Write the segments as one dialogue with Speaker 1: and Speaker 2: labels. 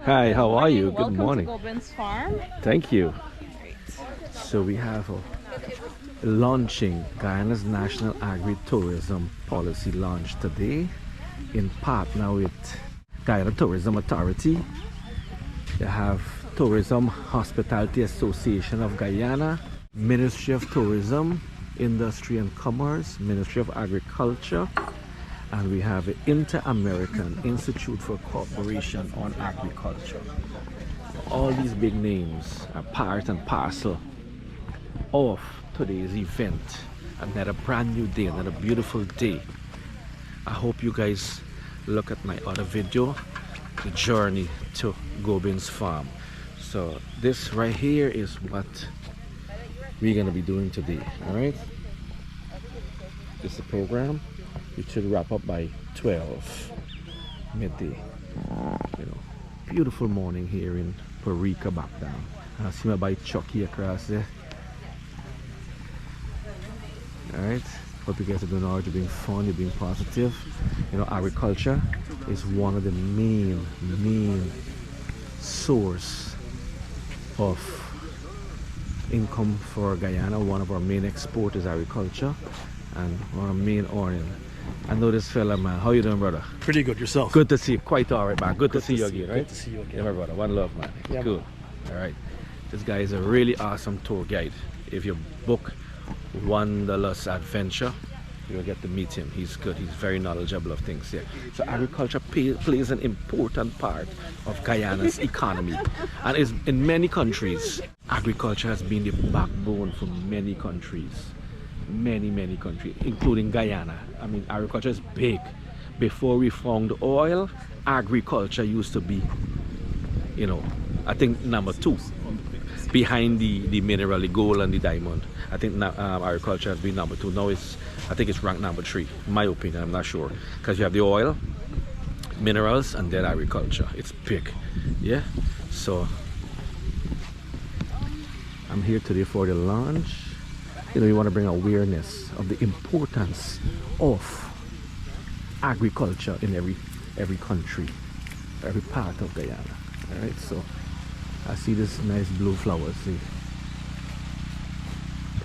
Speaker 1: Hi, how are you? Good
Speaker 2: Welcome
Speaker 1: morning.
Speaker 2: to Gobin's farm.
Speaker 1: Thank you.
Speaker 2: Great.
Speaker 1: So we have launching Guyana's National Agri-Tourism Policy launch today in partner with Guyana Tourism Authority. They have Tourism Hospitality Association of Guyana, Ministry of Tourism, Industry and Commerce, Ministry of Agriculture, and we have the Inter-American Institute for Cooperation on Agriculture. All these big names are part and parcel of today's event. Another brand new day, another beautiful day. I hope you guys look at my other video, the journey to Gobin's farm. So this right here is what we're gonna be doing today. All right, this is the program. It should wrap up by 12 midday. You know, beautiful morning here in Parika back down. I see my bike Chucky across there. Alright, hope you guys are doing alright, you're being fun, you're being positive. You know, agriculture is one of the main source of income for Guyana. One of our main exports is agriculture and one of our main earning. I know this fella, man. How you doing, brother?
Speaker 3: Pretty good. Yourself?
Speaker 1: Good to see you. Quite alright, man. Good to see you again, right?
Speaker 3: Good to see you again.
Speaker 1: Yeah, my brother. One love, man.
Speaker 3: Yeah,
Speaker 1: cool. Alright. This guy is a really awesome tour guide. If you book Wanderlust Adventure, you'll get to meet him. He's good. He's very knowledgeable of things here. So agriculture plays an important part of Guyana's economy, and is in many countries. Agriculture has been the backbone for many countries. Many countries, including Guyana. I mean, agriculture is big. Before we found oil, agriculture used to be, you know, I think number 2 behind the mineral, the gold and the diamond. I think agriculture has been number 2. Now I think it's ranked number 3, in my opinion. I'm not sure, because you have the oil, minerals, and then agriculture. It's big. Yeah, so I'm here today for the launch. You know, you want to bring awareness of the importance of agriculture in every country, every part of Guyana. All right, so I see this nice blue flowers. See,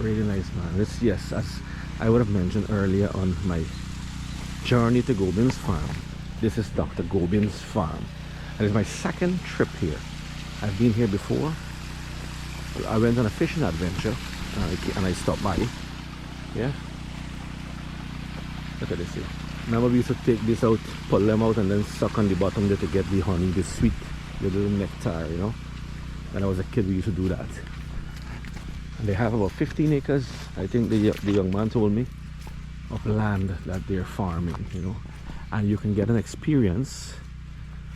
Speaker 1: really nice, man. This, yes, as I would have mentioned earlier on my journey to Gobin's farm. This is Dr. Gobin's farm, and it's my second trip here. I've been here before. I went on a fishing adventure. And I stopped by. Yeah, look at this here. Remember, we used to take this out, pull them out, and then suck on the bottom there to get the honey, the sweet, the little nectar, you know. When I was a kid, we used to do that. And they have about 15 acres, I think the young man told me, of land that they're farming, you know. And you can get an experience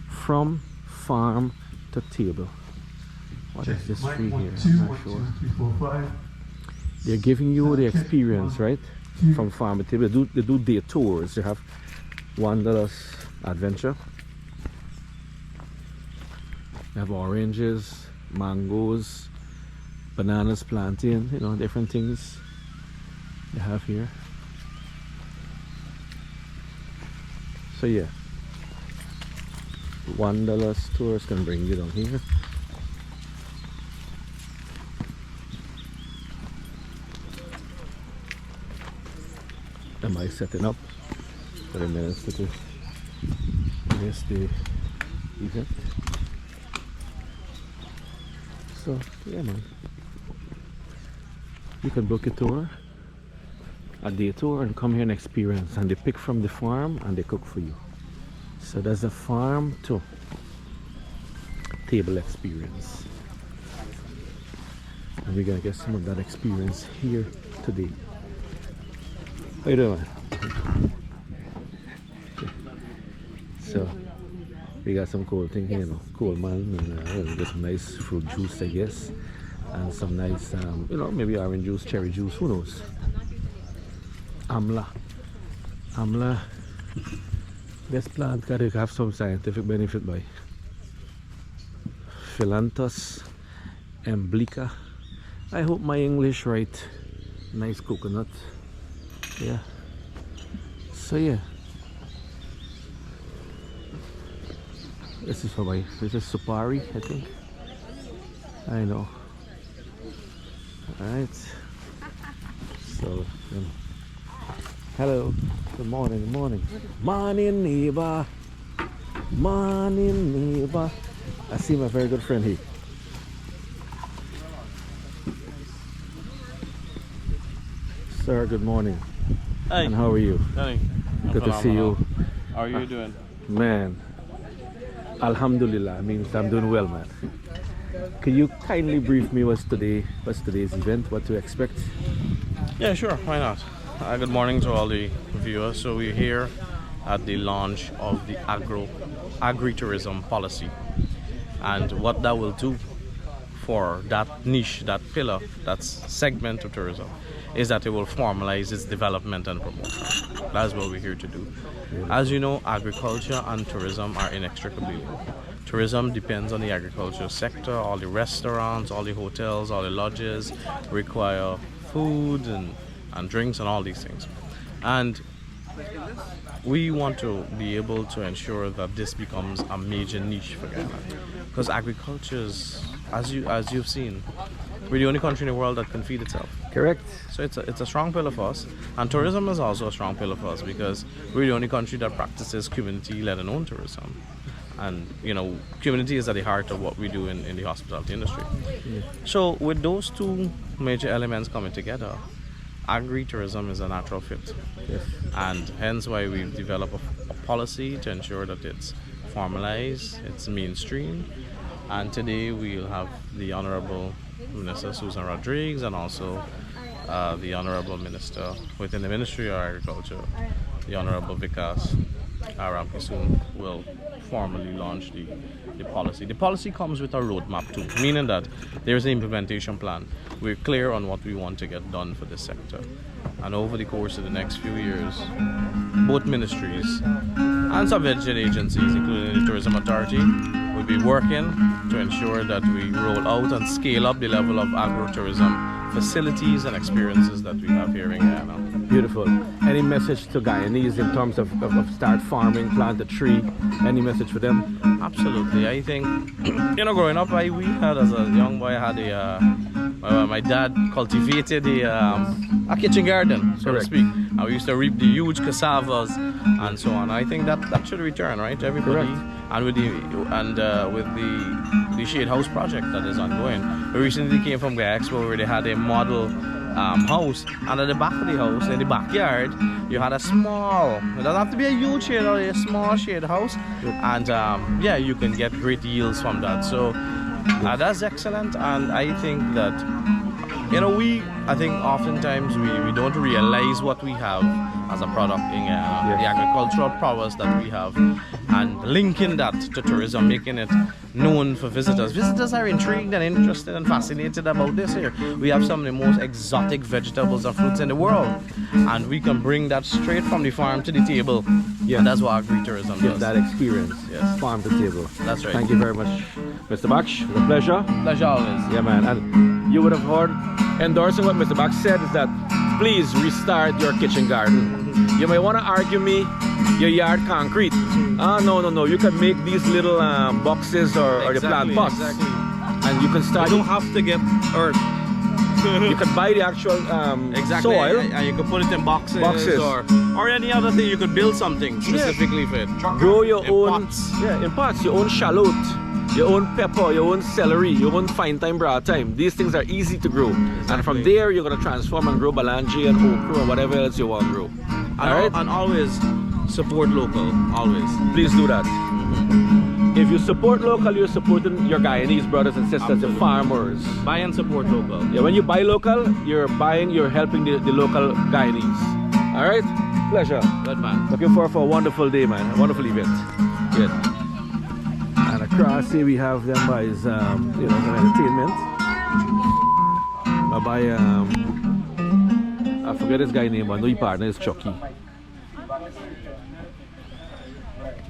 Speaker 1: from farm to table. What is this tree here? I'm not sure.
Speaker 4: 3, 4, 5.
Speaker 1: They're giving you the experience, right? From farm to table. They do day tours. They have Wanderlust Adventure. They have oranges, mangoes, bananas, plantain, you know, different things they have here. So yeah, Wanderlust tours can bring you down here. Am I setting up for the minutes to miss the event? So yeah, man, you can book a tour, a day tour, and come here and experience. And they pick from the farm and they cook for you. So there's a farm to table experience, and we're gonna get some of that experience here today. How you doing? So we got some cool thing here, you know, cool man, and get some nice fruit juice, I guess, and some nice, you know, maybe orange juice, cherry juice, who knows? Amla. This plant gotta have some scientific benefit by Philanthus emblica. I hope my English right. Nice coconut. Yeah, so yeah, This is this is Supari, I think. I know. Alright. So, hello. Good morning, good morning. Morning, neighbor. Morning, neighbor. I see my very good friend here. Sir, good morning.
Speaker 2: Hey.
Speaker 1: And how are you?
Speaker 2: Hey.
Speaker 1: Good to see you.
Speaker 2: How are you doing?
Speaker 1: Man, Alhamdulillah means I'm doing well, man. Can you kindly brief me what's today's event, what to expect?
Speaker 2: Yeah, sure. Why not? Good morning to all the viewers. So we're here at the launch of the Agri-Tourism policy, and what that will do for that niche, that pillar, that segment of tourism, is that it will formalize its development and promotion. That's what we're here to do. As you know, agriculture and tourism are inextricably linked. Tourism depends on the agriculture sector. All the restaurants, all the hotels, all the lodges require food and drinks and all these things. And we want to be able to ensure that this becomes a major niche for Guyana. Because agriculture is, as you've seen, we're the only country in the world that can feed itself.
Speaker 1: Correct.
Speaker 2: So it's a strong pillar for us, and tourism is also a strong pillar for us because we're the only country that practices community-led and owned tourism. And you know, community is at the heart of what we do in the hospitality industry. Yeah. So with those two major elements coming together, agri-tourism is a natural fit.
Speaker 1: Yes.
Speaker 2: And hence why we've developed a policy to ensure that it's formalized, it's mainstream. And today we'll have the Honorable Minister Susan Rodriguez and also the Honorable Minister within the Ministry of Agriculture, the Honorable Vikas Aram-Kisoon, will formally launch the policy. The policy comes with a roadmap too, meaning that there's an implementation plan. We're clear on what we want to get done for this sector. And over the course of the next few years, both ministries and some vetted agencies, including the Tourism Authority, will be working to ensure that we roll out and scale up the level of agro-tourism facilities and experiences that we have here in Guyana.
Speaker 1: Beautiful. Any message to Guyanese in terms of start farming, plant a tree? Any message for them?
Speaker 2: Absolutely. I think, you know, growing up, we had, as a young boy, I had my dad cultivated a kitchen garden, so to speak. And we used to reap the huge cassavas and so on. I think that should return, right? Everybody.
Speaker 1: Correct.
Speaker 2: And with the shade house project that is ongoing. We recently came from Guyana'S where they had a model house, and at the back of the house, in the backyard, you had a small, it doesn't have to be a huge shade house, a small shade house, and yeah, you can get great yields from that. So that's excellent, and I think that, you know, I think oftentimes we don't realize what we have as a product in the agricultural prowess that we have, and linking that to tourism, making it known for visitors. Visitors are intrigued and interested and fascinated about this here. We have some of the most exotic vegetables and fruits in the world, and we can bring that straight from the farm to the table. Yeah, and that's what agri-tourism does.
Speaker 1: That experience, yes. Farm to table.
Speaker 2: That's right.
Speaker 1: Thank you very much, Mr. Baksh. It's a pleasure.
Speaker 2: Pleasure always.
Speaker 1: Yeah, man. And you would have heard, endorsing what Mr. Baksh said, is that please restart your kitchen garden. You may want to argue me, your yard concrete. No. You can make these little boxes or the plant pots.
Speaker 2: Exactly.
Speaker 1: And you can start.
Speaker 2: You don't have to get earth.
Speaker 1: You can buy the actual soil.
Speaker 2: And you can put it in boxes. Or any other thing. You could build something specifically for it.
Speaker 1: Grow your own
Speaker 2: pots.
Speaker 1: Yeah, in pots. Your own shallot, your own pepper, your own celery, your own fine thyme, broad thyme. These things are easy to grow. Exactly. And from there you're gonna transform and grow balanji and okra or whatever else you want to grow.
Speaker 2: And always support local. Always.
Speaker 1: Please do that. If you support local, you're supporting your Guyanese brothers and sisters, the farmers.
Speaker 2: Buy and support local.
Speaker 1: Yeah, when you buy local, you're helping the local Guyanese. All right? Pleasure.
Speaker 2: Good man.
Speaker 1: Looking forward for a wonderful day, man. A wonderful event. Good. And across here we have them by his, some entertainment. I forget his guy's name, but I know his partner is Chucky.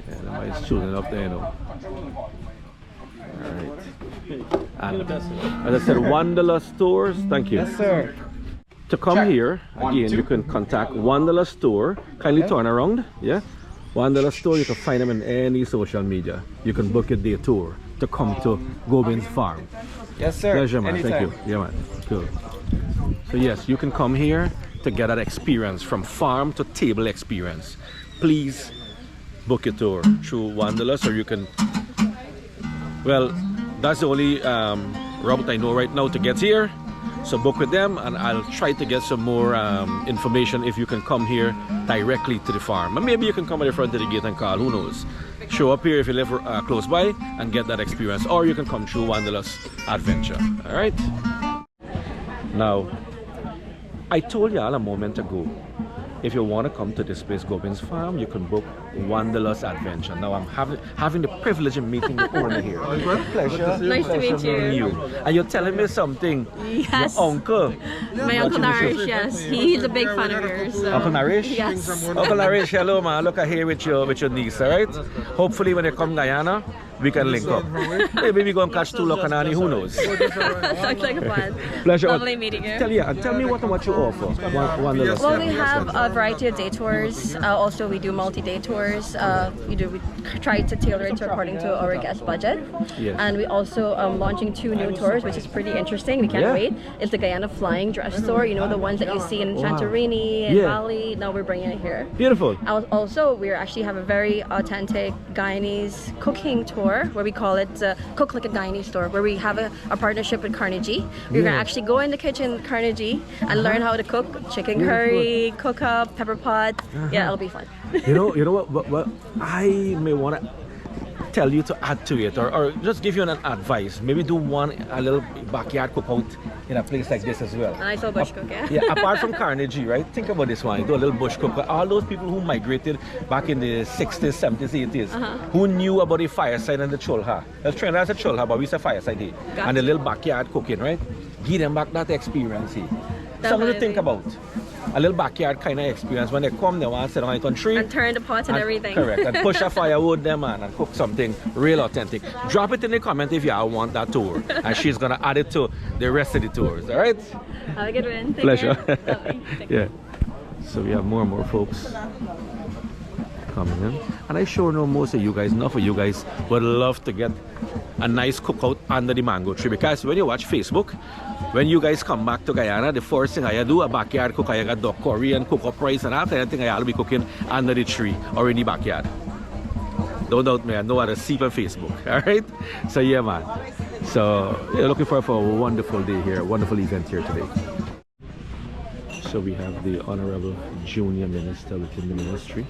Speaker 1: Yeah, somebody's tuning up there, you know. Alright. And as I said, Wanderlust Stores, thank you.
Speaker 3: Yes, sir.
Speaker 1: To come here, again, you can contact Wanderlust Store. Kindly turn around, yeah? Wanderlust Tour, you can find them in any social media. You can book a day tour to come to Gobin's farm.
Speaker 3: Yes, sir.
Speaker 1: Pleasure, man.
Speaker 3: Anytime.
Speaker 1: Thank you. Yeah, man. Cool. So yes, you can come here to get that experience, from farm to table experience. Please book a tour through Wanderlust, or you can, well, that's the only route I know right now to get here. So book with them, and I'll try to get some more information if you can come here directly to the farm. And maybe you can come at the front of the gate and call, who knows. Show up here if you live close by and get that experience, or you can come through Wanderlust Adventure. All right. Now, I told y'all a moment ago, if you want to come to this place, Gobin's Farm, you can book Wanderlust Adventure. Now I'm having the privilege of meeting the owner here. Pleasure.
Speaker 4: Nice to meet you.
Speaker 1: And you're telling me something.
Speaker 4: Yes.
Speaker 1: Your uncle.
Speaker 4: My Uncle Narish, yes. He's a big fan of yours. So.
Speaker 1: Uncle Narish?
Speaker 4: Yes.
Speaker 1: Uncle Narish, hello man. Look at here with your niece, alright? Hopefully when they come Guyana, we can link up. Maybe we go and catch two Lokanani, who knows?
Speaker 4: Sounds like a plan.
Speaker 1: Pleasure.
Speaker 4: Lovely meeting you.
Speaker 1: Tell me what you offer. Wanderlust.
Speaker 4: Well, we have a variety of day tours. Also, we do multi-day tours. We try to tailor it according to our guest budget.
Speaker 1: Yes.
Speaker 4: And we also launching 2 new tours, which is pretty interesting. We can't wait. It's the Guyana Flying Dress Tour. You know, the ones that you see in Santorini and Bali. Now we're bringing it here.
Speaker 1: Beautiful.
Speaker 4: Also, we actually have a very authentic Guyana'S cooking tour, where we call it Cook Like a Guyana'S Tour, where we have a partnership with Carnegie. We're going to actually go in the kitchen at Carnegie and learn how to cook chicken curry, cook up, pepper pot. Yeah, it'll be fun.
Speaker 1: You know what I may want to tell you to add to it, or just give you an advice. Maybe do a little backyard cookout in a place like this as well.
Speaker 4: And I saw bush cook, yeah.
Speaker 1: Yeah, apart from Carnegie, right? Think about this one. Do a little bush cook. All those people who migrated back in the 60s, 70s, 80s, who knew about the fireside and the cholha. That's Trinidad, that's a cholha, but we say fireside here. And the little backyard cooking, right? Give them back that experience here. Something to think about. A little backyard kind of experience. When they come, they want to sit on it on tree.
Speaker 4: And turn the pot and everything.
Speaker 1: Correct. And push a firewood there, man, and cook something real authentic. Drop it in the comment if y'all want that tour. And she's going to add it to the rest of the tours. All right?
Speaker 4: Have a good one. Take
Speaker 1: Pleasure.
Speaker 4: care.
Speaker 1: Yeah. So we have more and more folks coming in. And I sure know most of you guys, enough of you guys would love to get a nice cookout under the mango tree, because when you watch Facebook, when you guys come back to Guyana, the first thing I do, a backyard cook, I got duck curry and cook up rice and after anything I'll be cooking under the tree or in the backyard. Don't doubt me, I know how to see on Facebook. Alright? So yeah, man. So yeah, looking forward for a wonderful day here, a wonderful event here today. So we have the Honorable Junior Minister within the ministry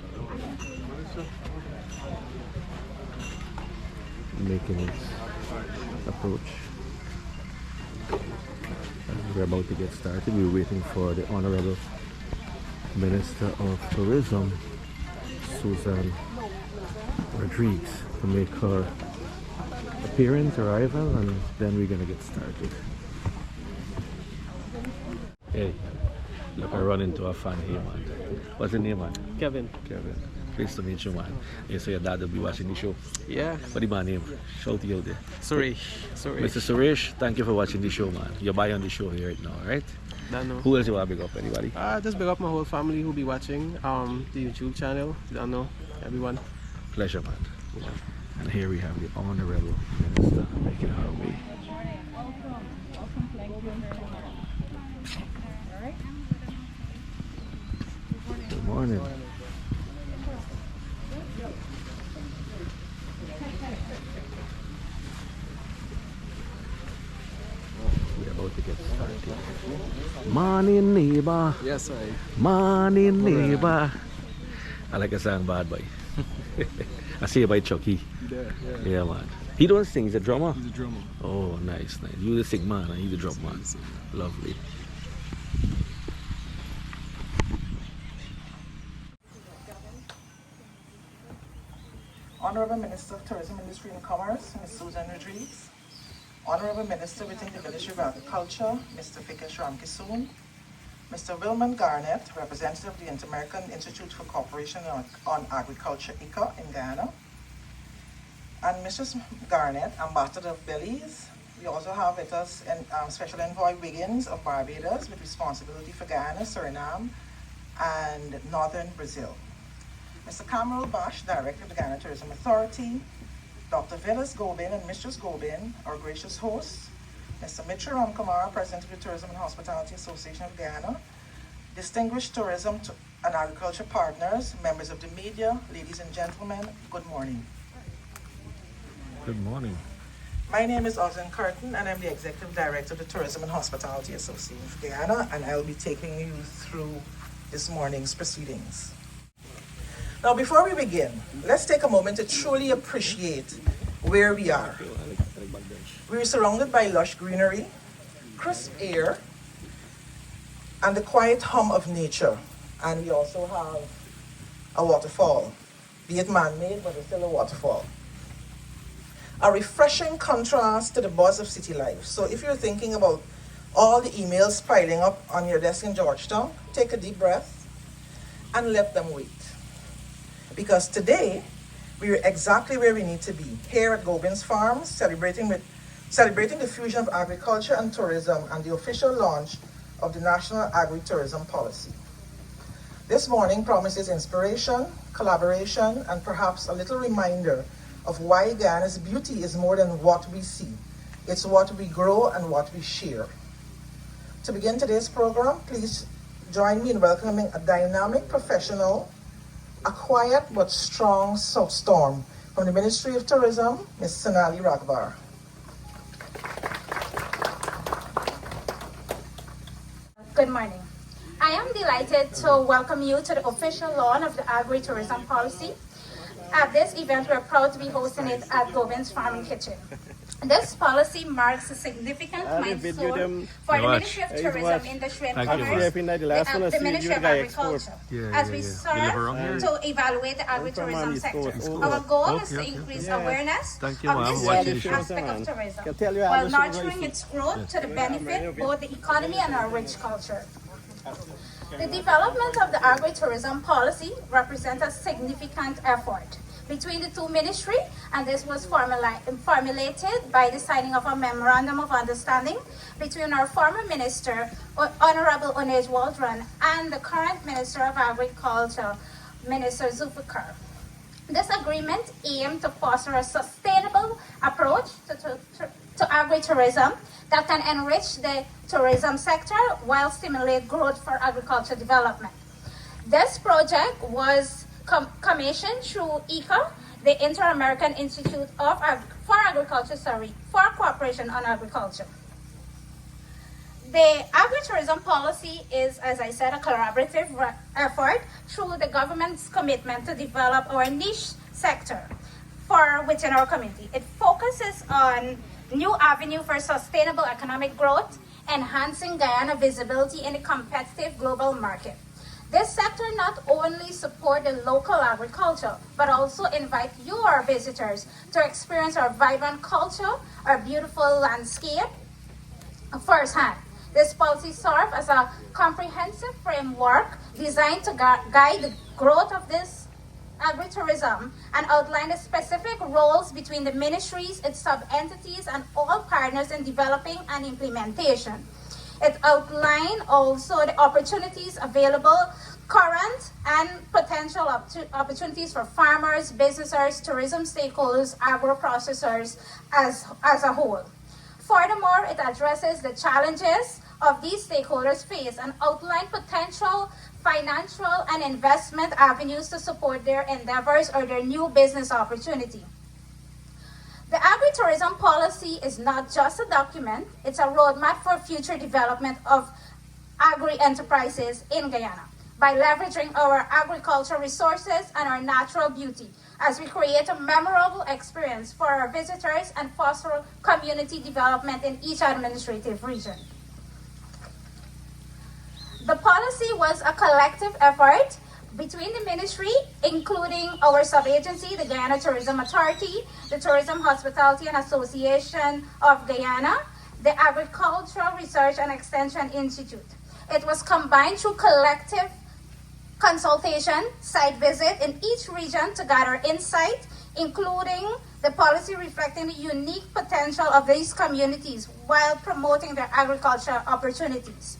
Speaker 1: making its approach. And we're about to get started. We're waiting for the Honorable Minister of Tourism, Susan Rodriguez, to make her appearance, arrival, and then we're gonna get started. Hey, look, I run into a fan here, man. What's your name, man?
Speaker 3: Kevin.
Speaker 1: Kevin. Pleased to meet you, man. You say your dad will be watching the show.
Speaker 3: Yeah.
Speaker 1: What's my name? Shout you out there.
Speaker 3: Suresh.
Speaker 1: Mr. Suresh, thank you for watching the show, man. You're by on the show here right now, right?
Speaker 3: Don't know.
Speaker 1: Who else you want to big up? Anybody?
Speaker 3: Just big up my whole family who'll be watching the YouTube channel. Don't know. Everyone.
Speaker 1: Pleasure, man.
Speaker 3: Yeah.
Speaker 1: And here we have the Honorable Minister making her way. Good morning. We're about to get started. Morning, neighbor.
Speaker 3: Yes, sir.
Speaker 1: Morning, neighbor. I like a song, Bad Boy. I see it by Chucky. Yeah, man. He don't sing, he's a drummer?
Speaker 3: He's a drummer.
Speaker 1: Oh, nice. You the sing man and he's the drum man. Lovely.
Speaker 5: Honorable Minister of Tourism, Industry and Commerce, Ms. Susan Rodriguez. Honorable Minister within the Ministry of Agriculture, Mr. Fikesh Ramkisoon. Mr. Wilman Garnett, representative of the Inter-American Institute for Cooperation on Agriculture, ICA, in Guyana. And Mrs. Garnett, Ambassador of Belize. We also have with us Special Envoy Wiggins of Barbados with responsibility for Guyana, Suriname, and Northern Brazil. Mr. Cameron Bash, Director of the Guyana Tourism Authority, Dr. Villas Gobin and Mistress Gobin, our gracious hosts, Mr. Mitra Ramkumar, President of the Tourism and Hospitality Association of Guyana, distinguished tourism and agriculture partners, members of the media, ladies and gentlemen, good morning.
Speaker 1: Good morning.
Speaker 5: My name is Ozan Curtin, and I'm the Executive Director of the Tourism and Hospitality Association of Guyana, and I'll be taking you through this morning's proceedings. Now, before we begin, let's take a moment to truly appreciate where we are. We're surrounded by lush greenery, crisp air, and the quiet hum of nature. And we also have a waterfall, be it man-made, but it's still a waterfall. A refreshing contrast to the buzz of city life. So if you're thinking about all the emails piling up on your desk in Georgetown, take a deep breath and let them wait. Because today, we're exactly where we need to be, here at Gobin's Farm, celebrating the fusion of agriculture and tourism and the official launch of the National Agri-Tourism Policy. This morning promises inspiration, collaboration, and perhaps a little reminder of why Guyana's beauty is more than what we see. It's what we grow and what we share. To begin today's program, please join me in welcoming a dynamic professional, a quiet but strong storm from the Ministry of Tourism, Ms. Sonali Ragvar.
Speaker 6: Good morning. I am delighted to welcome you to the official launch of the Agri-Tourism Policy. At this event, we're proud to be hosting it at Gobin's Farming Kitchen. This policy marks a significant milestone for the Ministry of Tourism, Industry and Commerce, the Ministry of Agriculture, as we serve to evaluate the agri-tourism sector. Our goal is to increase awareness of this unique aspect of tourism, while nurturing its growth to the benefit of both the economy and our rich culture. The development of the agri-tourism policy represents a significant effort between the two ministries, and this was formulated by the signing of a memorandum of understanding between our former minister, Honorable Onej Waldron, and the current Minister of Agriculture, Minister Zulfikar. This agreement aimed to foster a sustainable approach to agri-tourism that can enrich the tourism sector while stimulate growth for agriculture development. This project was commissioned through ICA, the Inter-American Institute for Cooperation on Agriculture. The agri-tourism policy is, as I said, a collaborative effort through the government's commitment to develop our niche sector within our community. It focuses on new avenue for sustainable economic growth, enhancing Guyana visibility in a competitive global market. This sector not only supports the local agriculture, but also invite you, our visitors, to experience our vibrant culture, our beautiful landscape firsthand. This policy serves as a comprehensive framework designed to guide the growth of this agri-tourism and outline the specific roles between the ministries, its sub-entities, and all partners in developing and implementation. It outlines also the opportunities available, current and potential opportunities for farmers, businesses, tourism stakeholders, agro-processors as a whole. Furthermore, it addresses the challenges of these stakeholders face and outline potential financial and investment avenues to support their endeavors or their new business opportunity. The agri-tourism policy is not just a document, it's a roadmap for future development of agri-enterprises in Guyana by leveraging our agricultural resources and our natural beauty as we create a memorable experience for our visitors and foster community development in each administrative region. The policy was a collective effort between the ministry, including our sub-agency, the Guyana Tourism Authority, the Tourism Hospitality and Association of Guyana, the Agricultural Research and Extension Institute. It was combined through collective consultation, site visit in each region to gather insight, including the policy reflecting the unique potential of these communities while promoting their agricultural opportunities.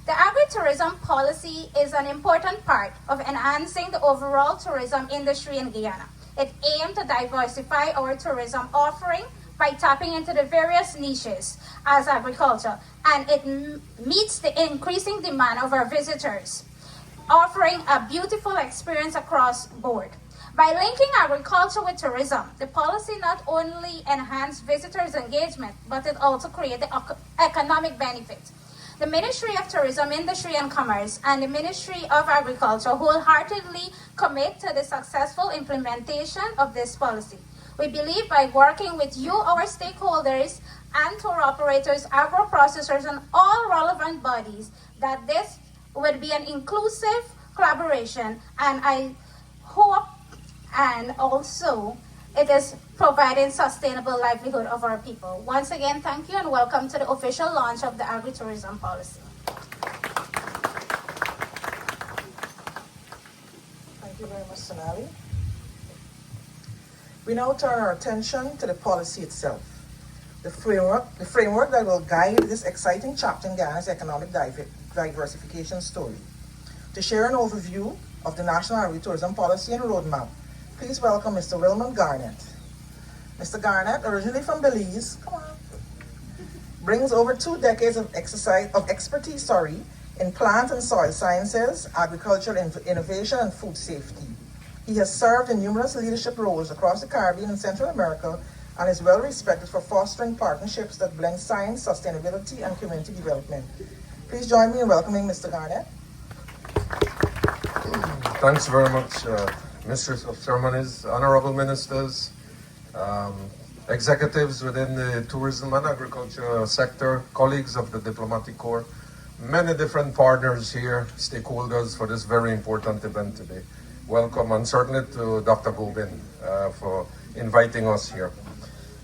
Speaker 6: The agri-tourism policy is an important part of enhancing the overall tourism industry in Guyana. It aims to diversify our tourism offering by tapping into the various niches as agriculture, and it meets the increasing demand of our visitors, offering a beautiful experience across board. By linking agriculture with tourism, the policy not only enhances visitors' engagement, but it also creates the economic benefit. The Ministry of Tourism, Industry and Commerce and the Ministry of Agriculture wholeheartedly commit to the successful implementation of this policy. We believe by working with you, our stakeholders, and tour operators, agro-processors, and all relevant bodies, that this would be an inclusive collaboration, and I hope, and also it is providing sustainable livelihood of our people. Once again, thank you and welcome to the official launch of the agri-tourism policy.
Speaker 5: Thank you very much, Sonali. We now turn our attention to the policy itself, the framework that will guide this exciting chapter in Guyana's economic diversification story. To share an overview of the National Agri-Tourism Policy and Roadmap, please welcome Mr. Wilman Garnett. Mr. Garnett, originally from Belize, brings over 2 decades of expertise in plant and soil sciences, agricultural innovation, and food safety. He has served in numerous leadership roles across the Caribbean and Central America and is well respected for fostering partnerships that blend science, sustainability, and community development. Please join me in welcoming Mr. Garnett.
Speaker 7: Thanks very much, Mistress of Ceremonies, honorable ministers, executives within the tourism and agriculture sector, colleagues of the diplomatic corps, many different partners here, stakeholders for this very important event today. Welcome, and certainly to Dr. Gobin for inviting us here.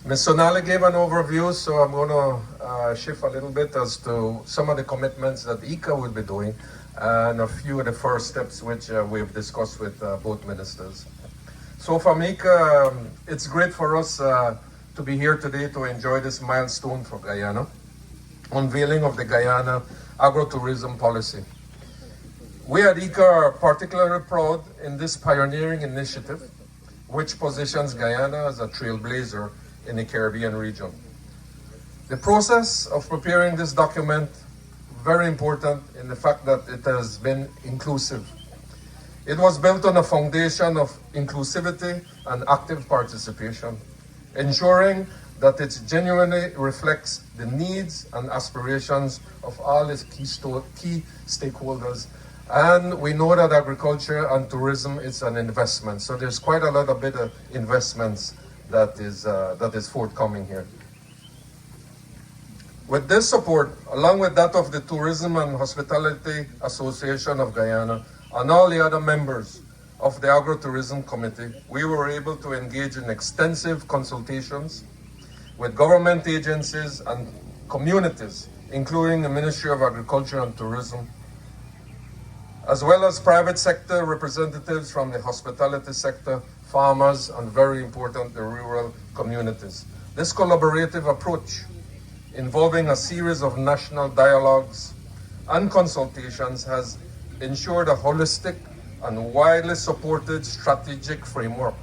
Speaker 7: Ms. Sonali gave an overview, so I'm going to shift a little bit as to some of the commitments that ICA will be doing and a few of the first steps which we've discussed with both ministers. So for ICA, it's great for us to be here today to enjoy this milestone for Guyana, unveiling of the Guyana Agro-tourism policy. We at ICA are particularly proud in this pioneering initiative, which positions Guyana as a trailblazer in the Caribbean region. The process of preparing this document, very important in the fact that it has been inclusive. It was built on a foundation of inclusivity and active participation, ensuring that it genuinely reflects the needs and aspirations of all its key stakeholders. And we know that agriculture and tourism is an investment. So there's quite a lot of bit of investments that is forthcoming here. With this support, along with that of the Tourism and Hospitality Association of Guyana and all the other members of the Agro-Tourism Committee, we were able to engage in extensive consultations with government agencies and communities, including the Ministry of Agriculture and Tourism, as well as private sector representatives from the hospitality sector, farmers, and very important, the rural communities. This collaborative approach, involving a series of national dialogues and consultations, has ensured a holistic and widely supported strategic framework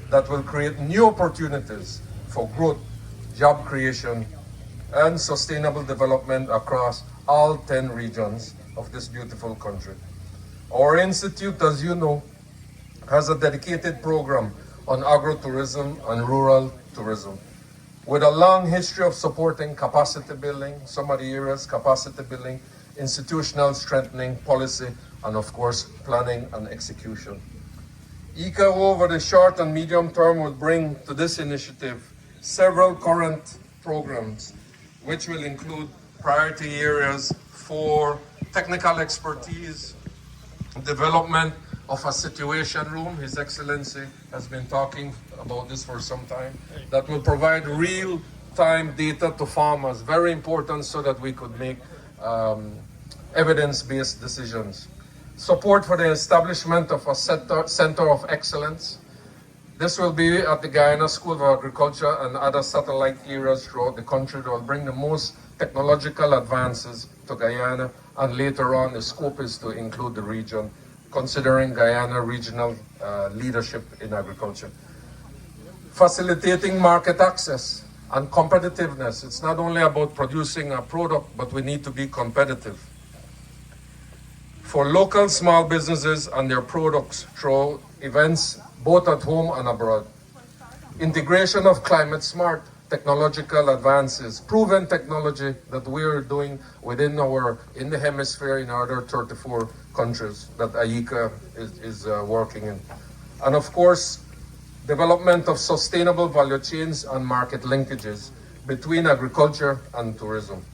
Speaker 7: that will create new opportunities for growth, job creation, and sustainable development across all 10 regions of this beautiful country. Our institute, as you know, has a dedicated program on agro-tourism and rural tourism, with a long history of supporting capacity building, some of the areas, capacity building, institutional strengthening, policy, and of course, planning and execution. ICA over the short and medium term will bring to this initiative several current programs, which will include priority areas for technical expertise, development of a situation room. His Excellency has been talking about this for some time, that will provide real-time data to farmers, very important so that we could make evidence-based decisions. Support for the establishment of a center of excellence, This will be at the Guyana School of Agriculture and other satellite areas throughout the country that will bring the most technological advances to Guyana, and later on the scope is to include the region, considering Guyana regional leadership in agriculture. Facilitating market access and competitiveness. It's not only about producing a product, but we need to be competitive. For local small businesses and their products through events both at home and abroad. Integration of climate smart technological advances, proven technology that we're doing in the hemisphere in our other 34 countries that AICA is working in. And of course, development of sustainable value chains and market linkages between agriculture and tourism.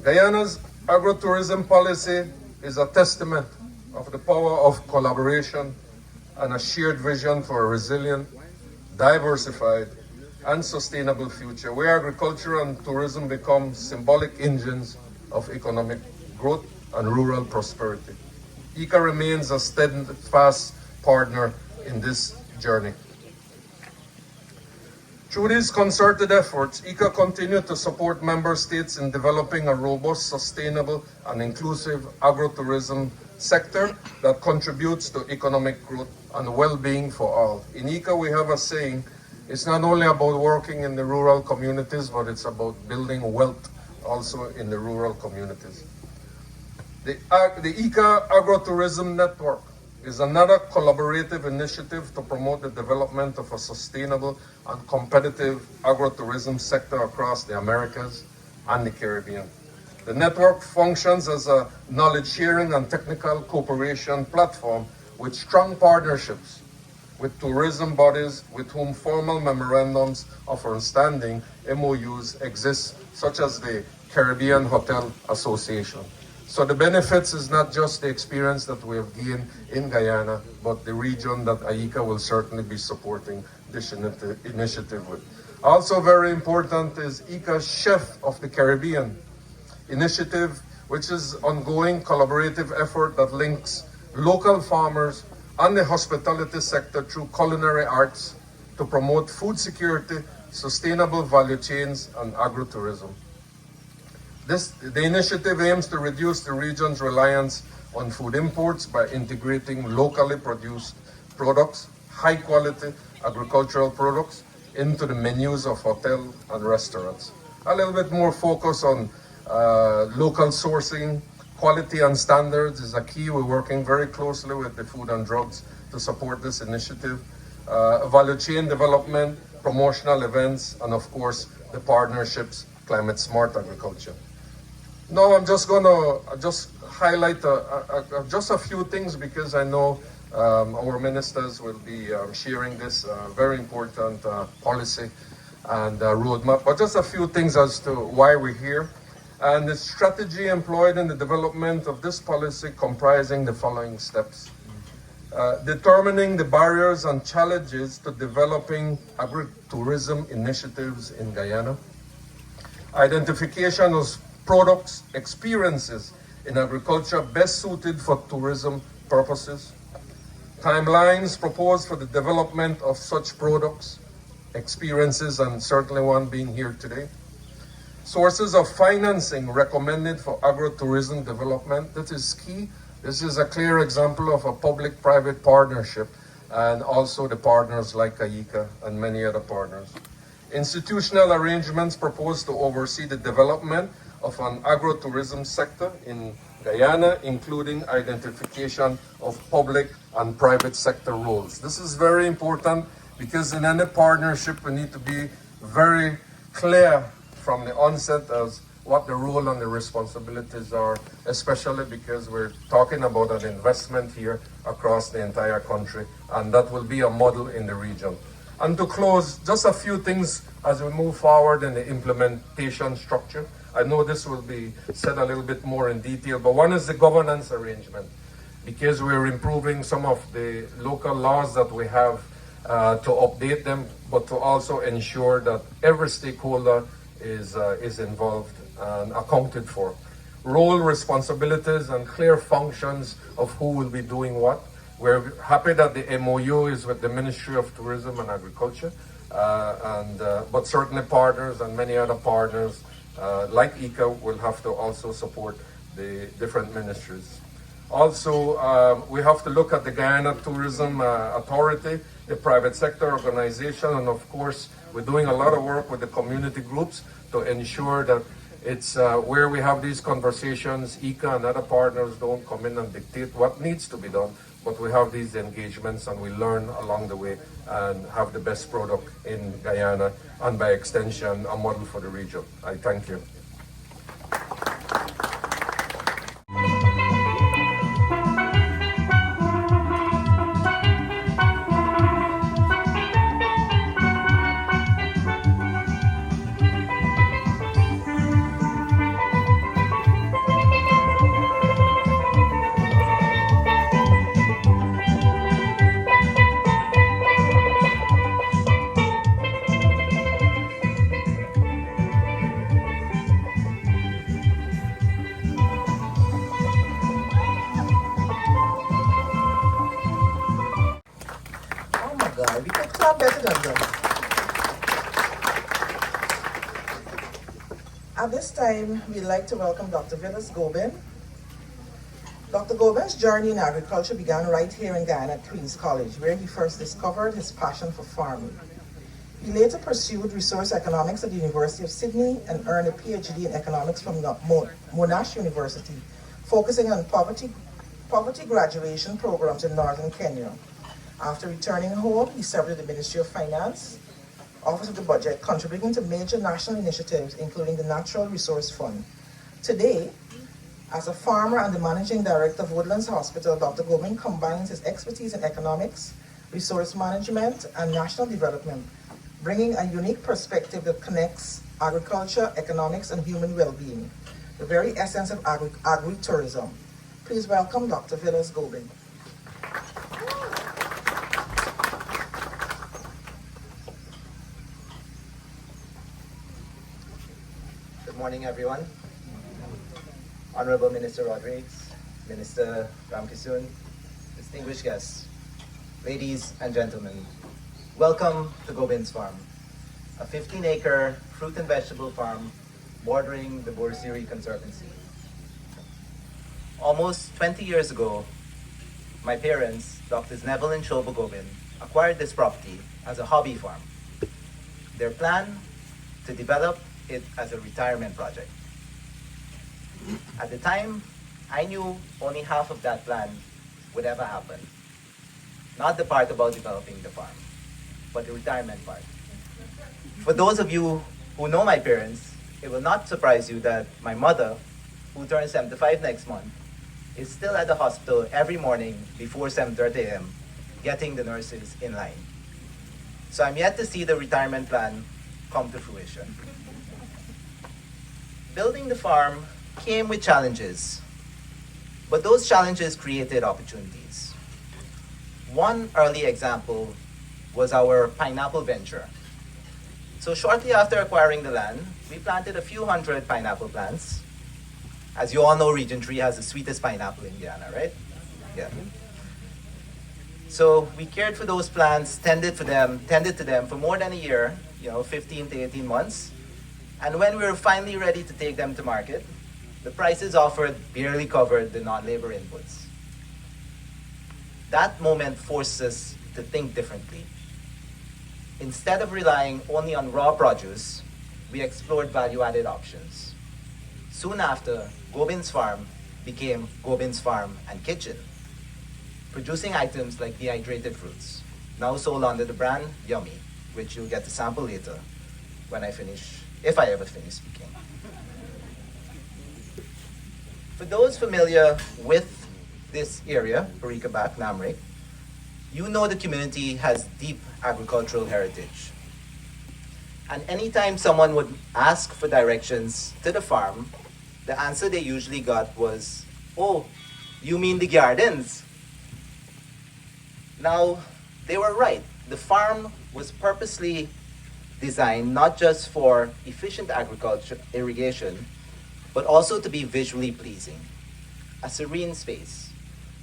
Speaker 7: Guyana's agro-tourism policy is a testament of the power of collaboration and a shared vision for a resilient, diversified, and sustainable future, where agriculture and tourism become symbolic engines of economic growth and rural prosperity. ICA remains a steadfast partner in this journey. Through these concerted efforts, ICA continues to support member states in developing a robust, sustainable, and inclusive agro-tourism sector that contributes to economic growth and well-being for all. In ICA, we have a saying, it's not only about working in the rural communities, but it's about building wealth also in the rural communities. The ICA Agro-Tourism Network is another collaborative initiative to promote the development of a sustainable and competitive agro-tourism sector across the Americas and the Caribbean. The network functions as a knowledge-sharing and technical cooperation platform with strong partnerships with tourism bodies with whom formal memorandums of understanding, MOUs, exist, such as the Caribbean Hotel Association. So the benefits is not just the experience that we have gained in Guyana, but the region that AICA will certainly be supporting this initiative with. Also very important is ICA Chef of the Caribbean initiative, which is ongoing collaborative effort that links local farmers and the hospitality sector through culinary arts to promote food security, sustainable value chains, and agro-tourism. The initiative aims to reduce the region's reliance on food imports by integrating locally produced products, high-quality agricultural products, into the menus of hotels and restaurants. A little bit more focus on local sourcing, quality and standards is a key. We're working very closely with the Food and Drugs to support this initiative. Value chain development, promotional events, and of course, the partnerships, climate smart agriculture. Now I'm just going to highlight just a few things because I know our ministers will be sharing this very important policy and roadmap, but just a few things as to why we're here. And the strategy employed in the development of this policy comprising the following steps. Determining the barriers and challenges to developing agri-tourism initiatives in Guyana. Identification of products, experiences in agriculture best suited for tourism purposes. Timelines proposed for the development of such products, experiences, and certainly one being here today. Sources of financing recommended for agro-tourism development. That is key. This is a clear example of a public-private partnership and also the partners like AICA and many other partners. Institutional arrangements proposed to oversee the development of an agro-tourism sector in Guyana, including identification of public and private sector roles. This is very important because in any partnership we need to be very clear from the onset as what the role and the responsibilities are, especially because we're talking about an investment here across the entire country, and that will be a model in the region. And to close, just a few things as we move forward in the implementation structure. I know this will be said a little bit more in detail, but one is the governance arrangement, because we're improving some of the local laws that we have to update them, but to also ensure that every stakeholder is involved and accounted for. Role, responsibilities, and clear functions of who will be doing what. We're happy that the MOU is with the Ministry of Tourism and Agriculture, but certainly partners and many other partners like ICA will have to also support the different ministries. Also, we have to look at the Guyana Tourism Authority, the private sector organization, and of course, we're doing a lot of work with the community groups to ensure that it's where we have these conversations, ICA and other partners don't come in and dictate what needs to be done, but we have these engagements and we learn along the way and have the best product in Guyana and by extension, a model for the region. I thank you.
Speaker 5: Oh my God, we can clap better than that. At this time, we'd like to welcome Dr. Gobin. Dr. Gobin's journey in agriculture began right here in Guyana at Queen's College, where he first discovered his passion for farming. He later pursued resource economics at the University of Sydney and earned a PhD in economics from Monash University, focusing on poverty graduation programs in northern Kenya. After returning home, he served in the Ministry of Finance, Office of the Budget, contributing to major national initiatives, including the Natural Resource Fund. Today, as a farmer and the Managing Director of Woodlands Hospital, Dr. Gobin combines his expertise in economics, resource management, and national development, bringing a unique perspective that connects agriculture, economics, and human well-being, the very essence of agri-tourism. Please welcome Dr. Gobin.
Speaker 8: Good morning, everyone. Honorable Minister Rodriguez, Minister Ramkisoon, distinguished guests, ladies and gentlemen, welcome to Gobin's Farm, a 15-acre fruit and vegetable farm bordering the Borsiri Conservancy. Almost 20 years ago, my parents, Drs. Neville and Shoba Gobin, acquired this property as a hobby farm. Their plan to develop it as a retirement project. At the time, I knew only half of that plan would ever happen. Not the part about developing the farm, but the retirement part. For those of you who know my parents, it will not surprise you that my mother, who turns 75 next month, is still at the hospital every morning before 7:30 a.m., getting the nurses in line. So I'm yet to see the retirement plan come to fruition. Building the farm came with challenges, but those challenges created opportunities. One early example was our pineapple venture. So shortly after acquiring the land, we planted a few hundred pineapple plants. As you all know, Region 3 has the sweetest pineapple in Guyana, right? Yeah. So we cared for those plants, tended to them for more than a year, 15 to 18 months. And when we were finally ready to take them to market, the prices offered barely covered the non-labor inputs. That moment forced us to think differently. Instead of relying only on raw produce, we explored value-added options. Soon after, Gobin's Farm became Gobin's Farm and Kitchen, producing items like dehydrated fruits, now sold under the brand Yummy, which you'll get to sample later when if I ever finish speaking. For those familiar with this area, Parika Back, Namrik, you know the community has deep agricultural heritage. And anytime someone would ask for directions to the farm, the answer they usually got was, "Oh, you mean the gardens?" Now, they were right. The farm was purposely designed not just for efficient agriculture, irrigation, but also to be visually pleasing. A serene space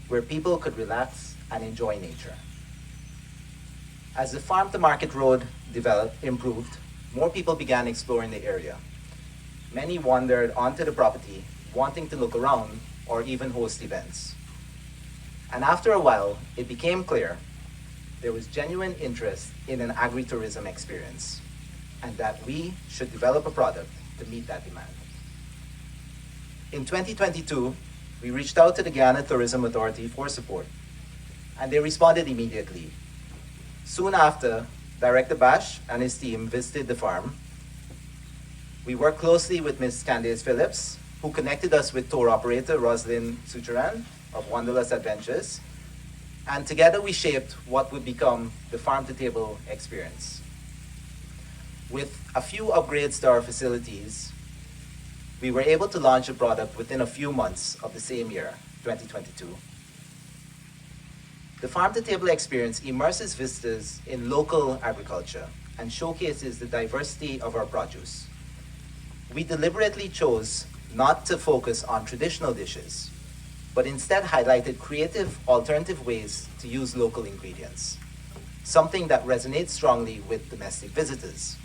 Speaker 8: where people could relax and enjoy nature. As the farm-to-market road improved, more people began exploring the area. Many wandered onto the property, wanting to look around or even host events. And after a while, it became clear there was genuine interest in an agri-tourism experience, and that we should develop a product to meet that demand. In 2022, we reached out to the Guyana Tourism Authority for support, and they responded immediately. Soon after, Director Bash and his team visited the farm. We worked closely with Ms. Candace Phillips, who connected us with tour operator Roslyn Sucharan of Wanderlust Adventures, and together we shaped what would become the farm-to-table experience. With a few upgrades to our facilities, we were able to launch a product within a few months of the same year, 2022. The farm-to-table experience immerses visitors in local agriculture and showcases the diversity of our produce. We deliberately chose not to focus on traditional dishes, but instead highlighted creative, alternative ways to use local ingredients, something that resonates strongly with domestic visitors.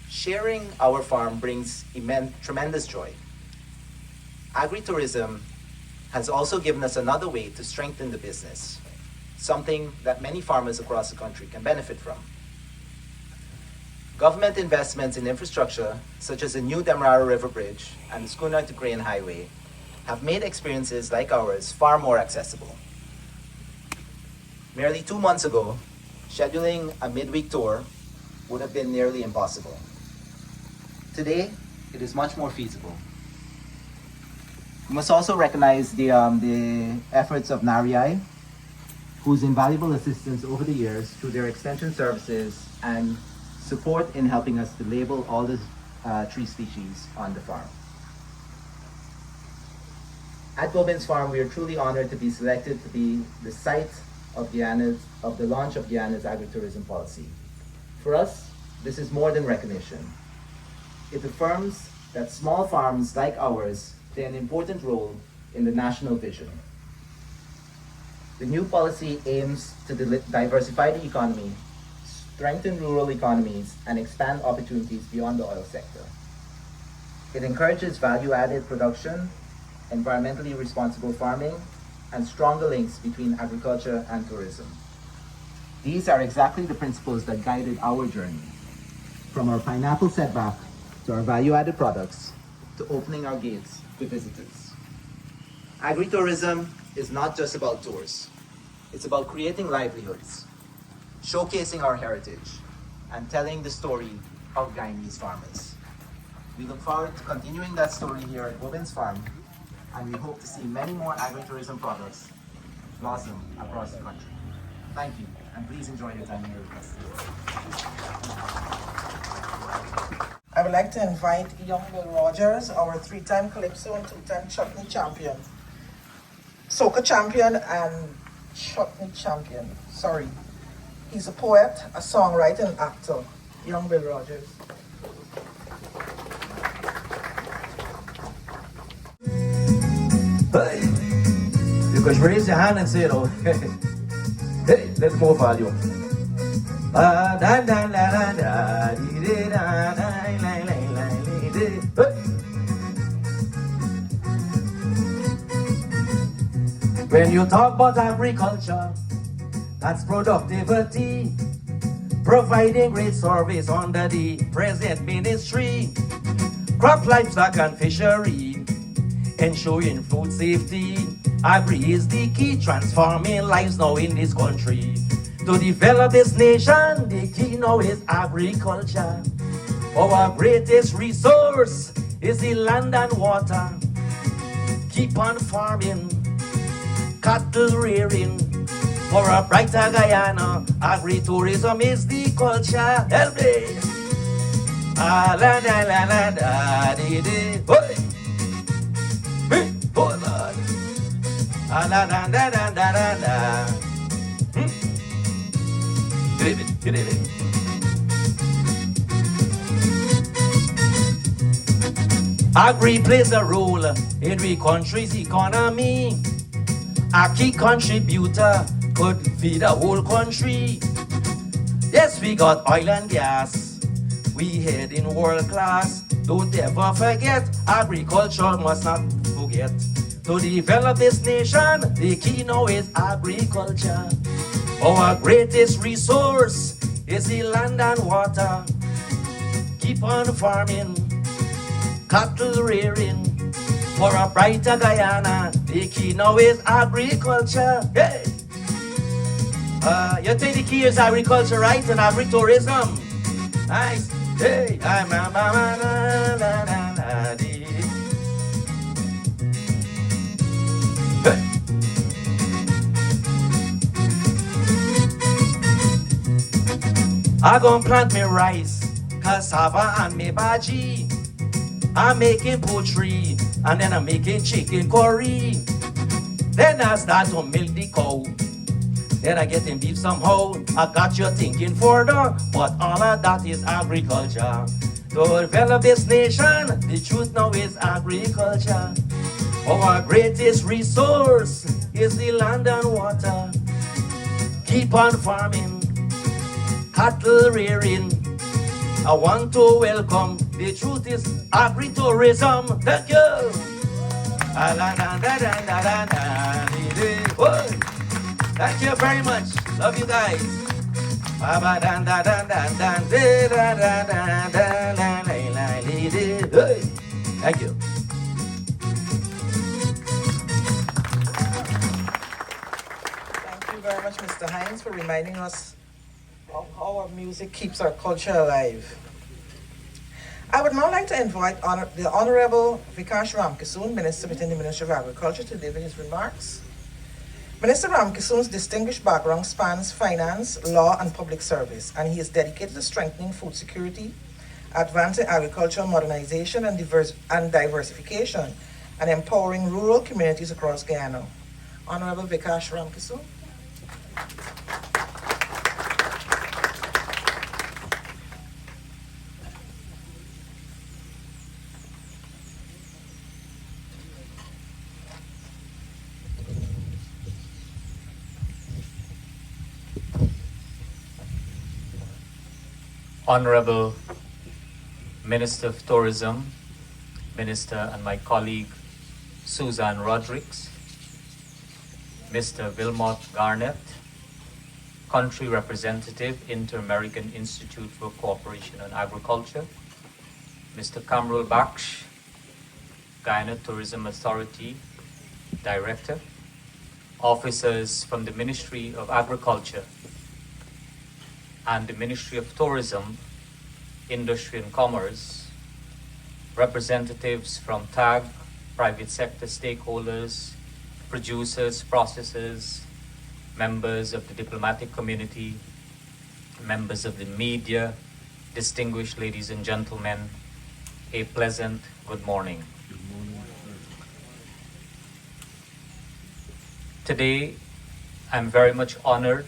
Speaker 8: Sharing our farm brings tremendous joy. Agri-tourism has also given us another way to strengthen the business, something that many farmers across the country can benefit from. Government investments in infrastructure, such as the new Demerara River Bridge and the Schooner to Crane Highway, have made experiences like ours far more accessible. Merely 2 months ago, scheduling a midweek tour would have been nearly impossible. Today, it is much more feasible. We must also recognize the efforts of NARII, whose invaluable assistance over the years through their extension services and support in helping us to label all the tree species on the farm. At Gobin's farm, we are truly honored to be selected to be the site of the launch of Guyana'S agri-tourism policy. For us, this is more than recognition. It affirms that small farms like ours play an important role in the national vision. The new policy aims to diversify the economy, strengthen rural economies, and expand opportunities beyond the oil sector. It encourages value-added production, environmentally responsible farming, and stronger links between agriculture and tourism. These are exactly the principles that guided our journey, from our pineapple setback to our value-added products to opening our gates to visitors. Agri-tourism is not just about tours. It's about creating livelihoods, showcasing our heritage, and telling the story of Guyanese farmers. We look forward to continuing that story here at Gobin's farm, and we hope to see many more agri-tourism products blossom across the country. Thank you, and please enjoy your time here with us.
Speaker 5: I would like to invite young Will Rogers, our 3-time Calypso and 2-time Chutney champion, soca champion and Chutney champion. Sorry. He's a poet, a songwriter, and actor. Young Will Rogers.
Speaker 9: Hey, you can raise your hand and say it all. Hey, let's more volume. When you talk about agriculture, that's productivity, providing great service under the present ministry, crop, livestock and fishery, ensuring food safety. Agri is the key, transforming lives now in this country. To develop this nation, the key now is agriculture. Our greatest resource is the land and water. Keep on farming, cattle rearing, for a brighter Guyana. Agri-tourism is the culture. Help me! Ah, la la la la da dee dee. Hey! Hey! Oh Lord! Ah la da da da da da da. Get it. Agri plays a role in the country's economy. A key contributor could feed a whole country. Yes, we got oil and gas. We head in world class. Don't ever forget, agriculture must not forget. To develop this nation, the key now is agriculture. Our greatest resource is the land and water. Keep on farming, cattle rearing. For a brighter Guyana, the key now is agriculture. Hey! You think the key is agriculture, right? And agri-tourism. Nice. Hey! I gon' plant me rice, cassava and me bhaji. I'm making poultry, and then I'm making chicken curry. Then I start to milk the cow. Then I get in beef somehow. I got you thinking further, but all of that is agriculture. To develop this nation, the truth now is agriculture. Our greatest resource is the land and water. Keep on farming, cattle rearing. I want to welcome, the truth is agri-tourism. Thank you. Thank you very much. Love you guys. Thank you.
Speaker 5: Thank you very much, Mr. Hines, for reminding us of how our music keeps our culture alive. I would now like to invite the Honorable Vikash Ramkissoon, Minister within the Ministry of Agriculture, to deliver his remarks. Minister Ramkissoon's distinguished background spans finance, law, and public service, and he is dedicated to strengthening food security, advancing agricultural modernization and diversification, and empowering rural communities across Guyana. Honorable Vikash Ramkissoon.
Speaker 10: Honorable Minister of Tourism, Minister and my colleague Suzanne Rodrigues, Mr. Wilmot Garnett, Country Representative, Inter-American Institute for Cooperation on Agriculture, Mr. Kamrul Baksh, Guyana Tourism Authority Director, officers from the Ministry of Agriculture and the Ministry of Tourism, Industry and Commerce, representatives from TAG, private sector stakeholders, producers, processors, members of the diplomatic community, members of the media, distinguished ladies and gentlemen, a pleasant good morning. Good morning. Today, I'm very much honored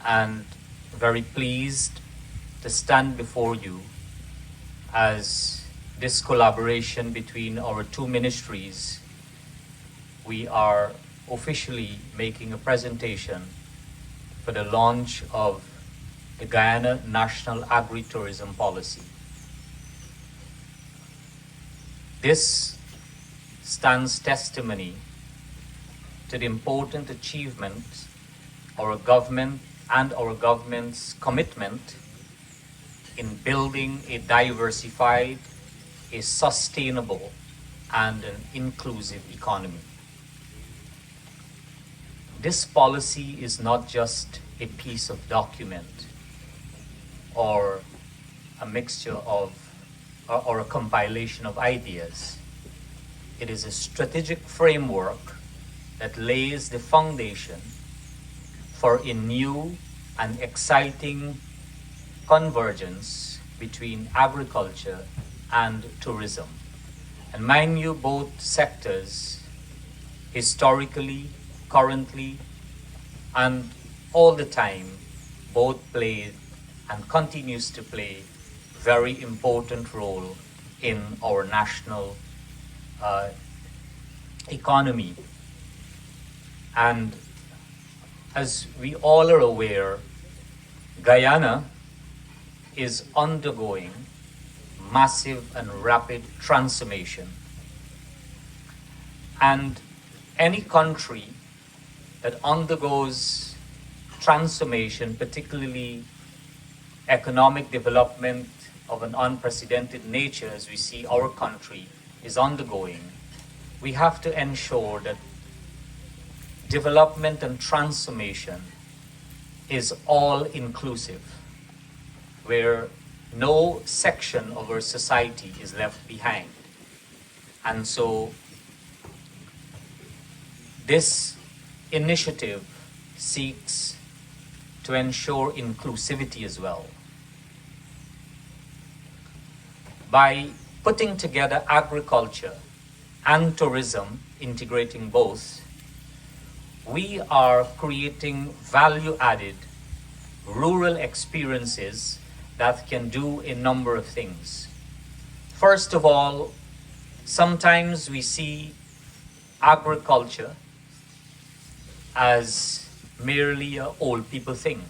Speaker 10: and very pleased to stand before you as this collaboration between our two ministries. We are officially making a presentation for the launch of the Guyana National Agri-Tourism Policy. This stands testimony to the important achievement our government and our government's commitment in building a diversified, a sustainable, and an inclusive economy. This policy is not just a piece of document or a mixture of, or a compilation of ideas. It is a strategic framework that lays the foundation for a new and exciting convergence between agriculture and tourism. And mind you, both sectors historically, currently, and all the time, both played and continues to play very important role in our national economy. And as we all are aware, Guyana is undergoing massive and rapid transformation. And any country that undergoes transformation, particularly economic development of an unprecedented nature as we see our country is undergoing, we have to ensure that development and transformation is all inclusive, where no section of our society is left behind. And so this initiative seeks to ensure inclusivity as well. By putting together agriculture and tourism, integrating both, we are creating value-added rural experiences that can do a number of things. First of all, sometimes we see agriculture as merely an old people thing.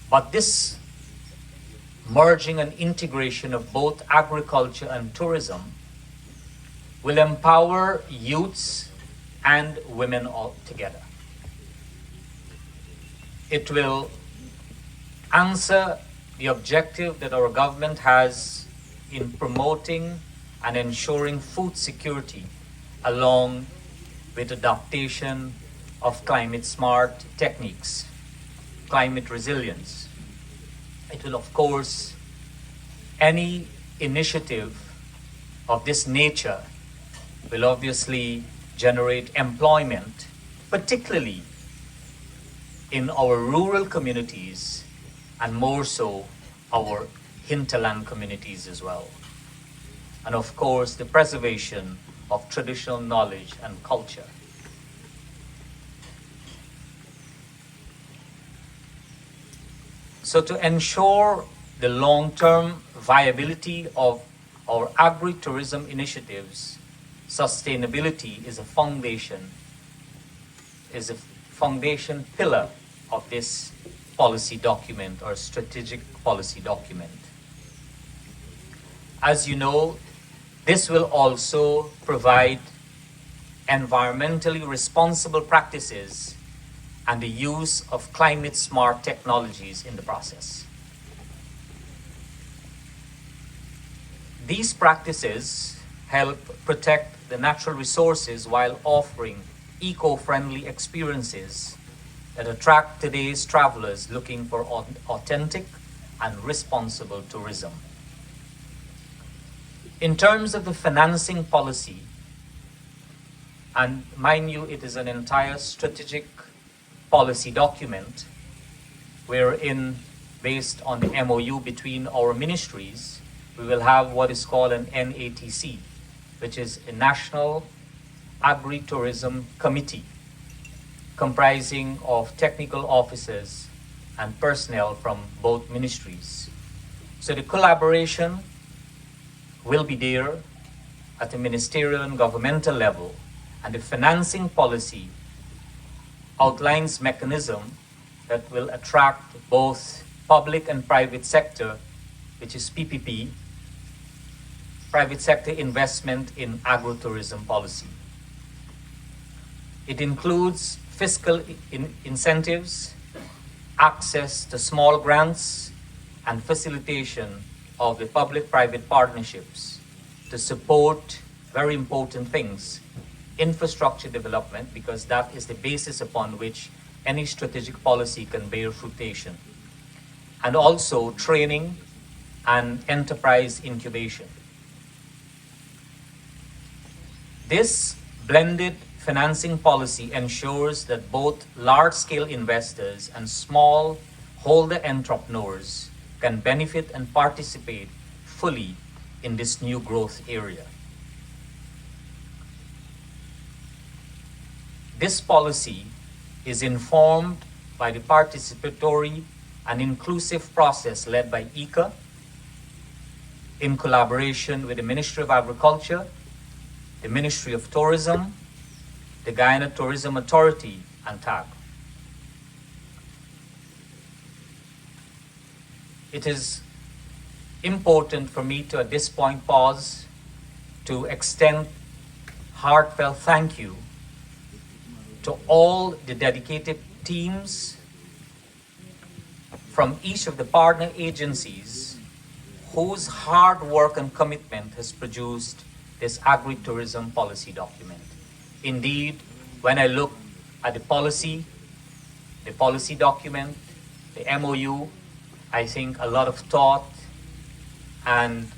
Speaker 10: But this merging and integration of both agriculture and tourism will empower youths and women all together. It will answer the objective that our government has in promoting and ensuring food security along with adaptation of climate smart techniques, climate resilience. It will, of course, any initiative of this nature will obviously generate employment, particularly in our rural communities and more so our hinterland communities as well. And of course, the preservation of traditional knowledge and culture. So to ensure the long-term viability of our agri-tourism initiatives, sustainability is a foundation pillar of this policy document or strategic policy document. As you know, this will also provide environmentally responsible practices and the use of climate smart technologies in the process. These practices help protect the natural resources while offering eco-friendly experiences that attract today's travelers looking for authentic and responsible tourism. In terms of the financing policy, and mind you, it is an entire strategic policy document wherein, based on the MOU between our ministries, we will have what is called an NATC, which is a National Agri-Tourism Committee comprising of technical officers and personnel from both ministries. So the collaboration will be there at the ministerial and governmental level, and the financing policy outlines mechanism that will attract both public and private sector, which is PPP, private sector investment in agro-tourism policy. It includes fiscal incentives, access to small grants, and facilitation of the public-private partnerships to support very important things: infrastructure development, because that is the basis upon which any strategic policy can bear fruition, and also training and enterprise incubation. This blended financing policy ensures that both large-scale investors and small holder entrepreneurs can benefit and participate fully in this new growth area. This policy is informed by the participatory and inclusive process led by ICA in collaboration with the Ministry of Agriculture, the Ministry of Tourism, the Guyana Tourism Authority and TAG. It is important for me to, at this point, pause to extend heartfelt thank you to all the dedicated teams from each of the partner agencies whose hard work and commitment has produced this agri-tourism policy document. Indeed, when I look at the policy document, the MOU, I think a lot of thought and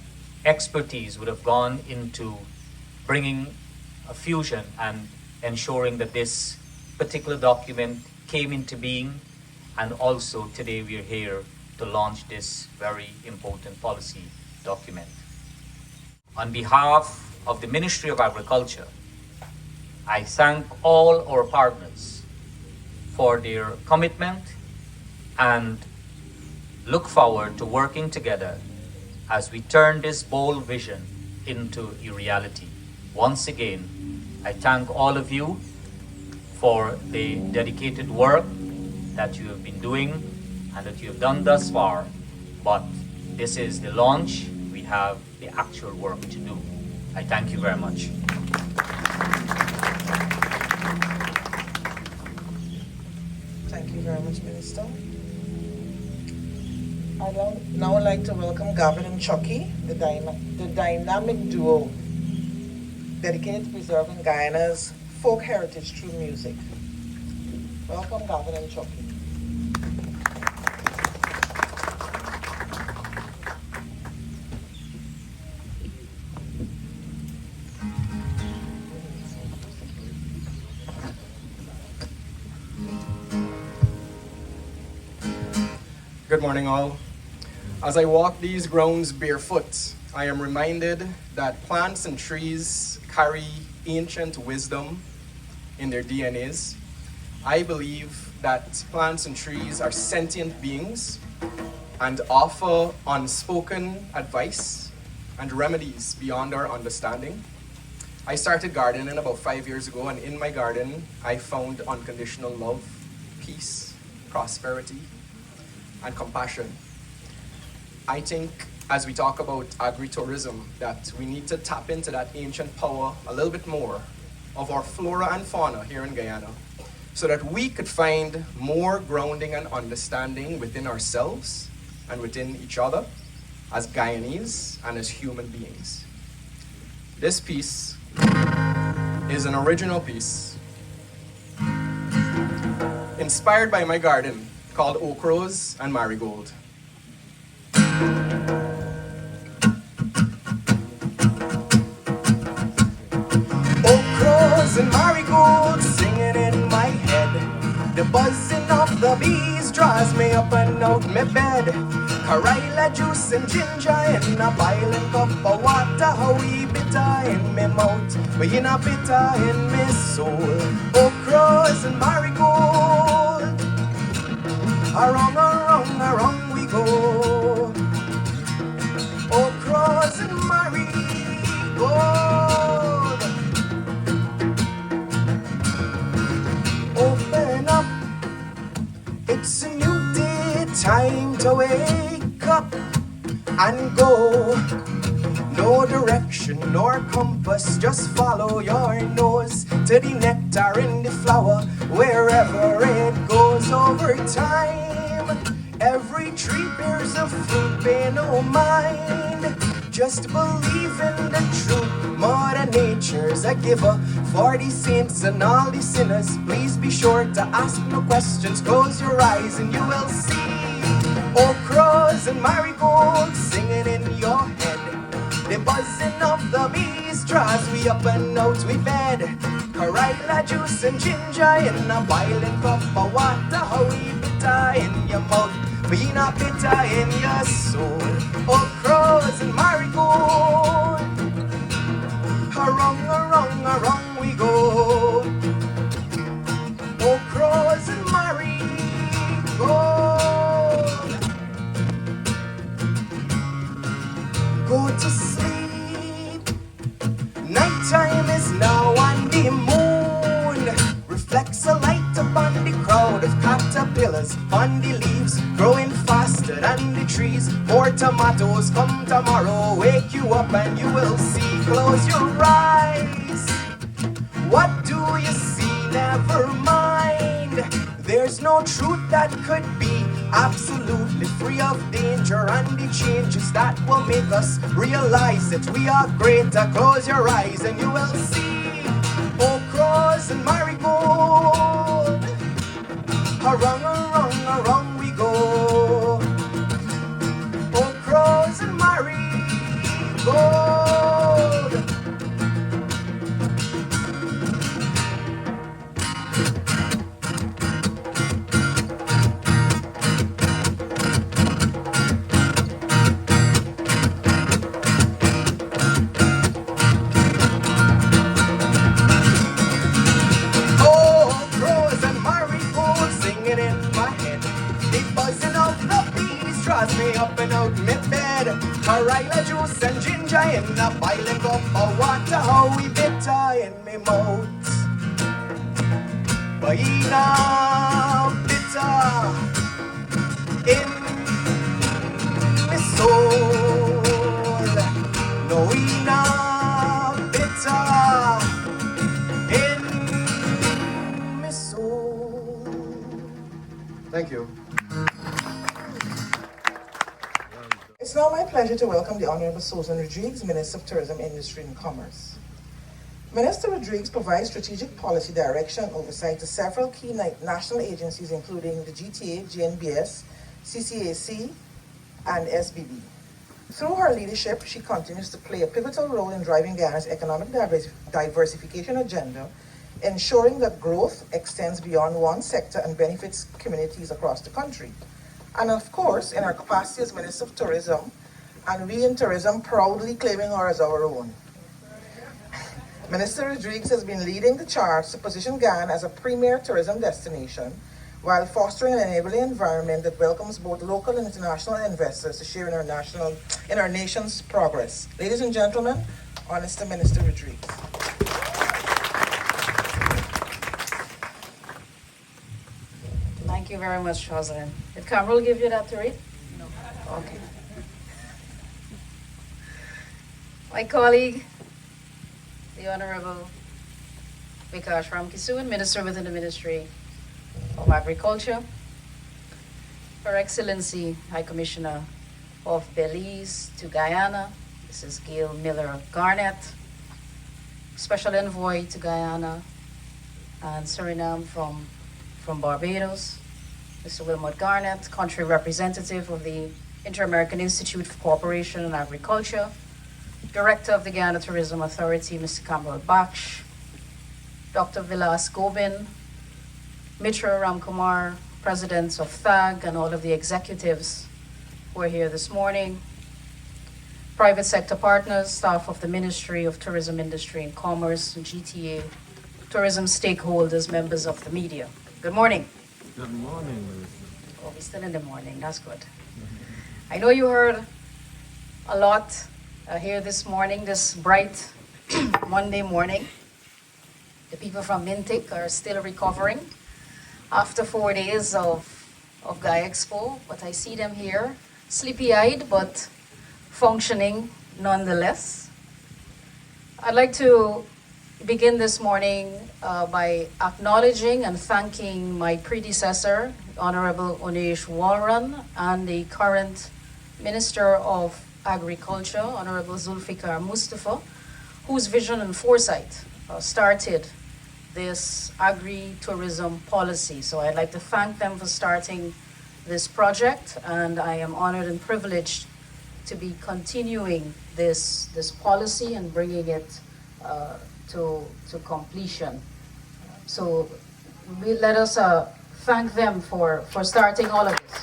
Speaker 10: expertise would have gone into bringing a fusion and ensuring that this particular document came into being, and also today we are here to launch this very important policy document. On behalf of the Ministry of Agriculture, I thank all our partners for their commitment and look forward to working together as we turn this bold vision into a reality. Once again, I thank all of you for the dedicated work that you have been doing and that you have done thus far, but this is the launch. We have the actual work to do. I thank you very much.
Speaker 5: Thank you very much, Minister. I'd now like to welcome Gobin and Chucky, the dynamic duo dedicated to preserving Guyana's folk heritage through music. Welcome, Gobin and Chucky.
Speaker 11: Good morning, all. As I walk these grounds barefoot, I am reminded that plants and trees carry ancient wisdom in their DNAs. I believe that plants and trees are sentient beings and offer unspoken advice and remedies beyond our understanding. I started gardening about 5 years ago, and in my garden, I found unconditional love, peace, prosperity, and compassion. I think as we talk about agri-tourism, that we need to tap into that ancient power a little bit more of our flora and fauna here in Guyana, so that we could find more grounding and understanding within ourselves and within each other as Guyanese and as human beings. This piece is an original piece inspired by my garden called Oak Rose and Marigold. Oak rose and marigold singing in my head. The buzzing of the bees draws me up and out my bed. Karila juice and ginger in a boiling cup of water. How we bitter in my mouth, but you not bitter in my soul. Oak rose and marigold, around we go. Oak rose and marigold. Open up, it's a new day, time to wake up and go. No direction nor compass, just follow your nose to the nectar in the flower, wherever it goes. Over time, every tree bears a fruit, pay no mind. Just believe in the truth, Mother Nature's a giver. For the saints and all the sinners, please be sure to ask no questions. Close your eyes and you will see oak rose and marigold singing in your head. The buzzing of the bees draws we up and out we bed. Karila juice and ginger in a boiling cup of water. How we bitter in your mouth, be not bitter in your soul. Oak rose and marigold, around we go. Oak rose and marigold. Go to sleep, nighttime is now and the moon colors on the leaves, growing faster than the trees. More tomatoes come tomorrow, wake you up and you will see. Close your eyes. What do you see? Never mind. There's no truth that could be absolutely free of danger, and the changes that will make us realize that we are greater. Close your eyes and you will see okras and marigold. Around we go. Okras and marigold. Draws me up and out my bed. Marilla juice and ginger in a boiling cup of water. How we bitter in me mouth. But now bitter in me soul. No, we now bitter in me soul. Thank you.
Speaker 5: It's now my pleasure to welcome the Honorable Susan Rodriguez, Minister of Tourism, Industry and Commerce. Minister Rodriguez provides strategic policy direction and oversight to several key national agencies, including the GTA, GNBS, CCAC, and SBB. Through her leadership, she continues to play a pivotal role in driving Guyana's economic diversification agenda, ensuring that growth extends beyond one sector and benefits communities across the country. And of course, in our capacity as Minister of Tourism, and we in tourism proudly claiming her as our own. Minister Rodriguez has been leading the charge to position Guyana as a premier tourism destination while fostering an enabling environment that welcomes both local and international investors to share in our nation's progress. Ladies and gentlemen, Honorable Minister Rodriguez.
Speaker 12: Thank you very much, Rosalind. Did Carmel give you that to read? No. Okay. My colleague, the Honorable Vikas Ramkisoon, Minister within the Ministry of Agriculture, Her Excellency High Commissioner of Belize to Guyana, Mrs. Gail Miller Garnett, Special Envoy to Guyana and Suriname from Barbados, Mr. Wilmot Garnett, Country Representative of the Inter-American Institute for Cooperation and Agriculture, Director of the Agri-Tourism Authority, Mr. Kamral Baksh, Dr. Vilas Gobin, Mitra Ramkumar, Presidents of THAG, and all of the executives who are here this morning, private sector partners, staff of the Ministry of Tourism, Industry and Commerce, and GTA, tourism stakeholders, members of the media. Good morning.
Speaker 1: Good morning, Melissa.
Speaker 12: Oh, we're still in the morning. That's good. I know you heard a lot here this morning, this bright Monday morning. The people from Mintic are still recovering after 4 days of Guy Expo, but I see them here, sleepy-eyed, but functioning nonetheless. I'd like to begin this morning by acknowledging and thanking my predecessor, Honorable Onesh Walran, and the current Minister of Agriculture, Honorable Zulfikar Mustafa, whose vision and foresight started this agri-tourism policy. So I'd like to thank them for starting this project, and I am honored and privileged to be continuing this policy and bringing it to completion. So let us thank them for starting all of this.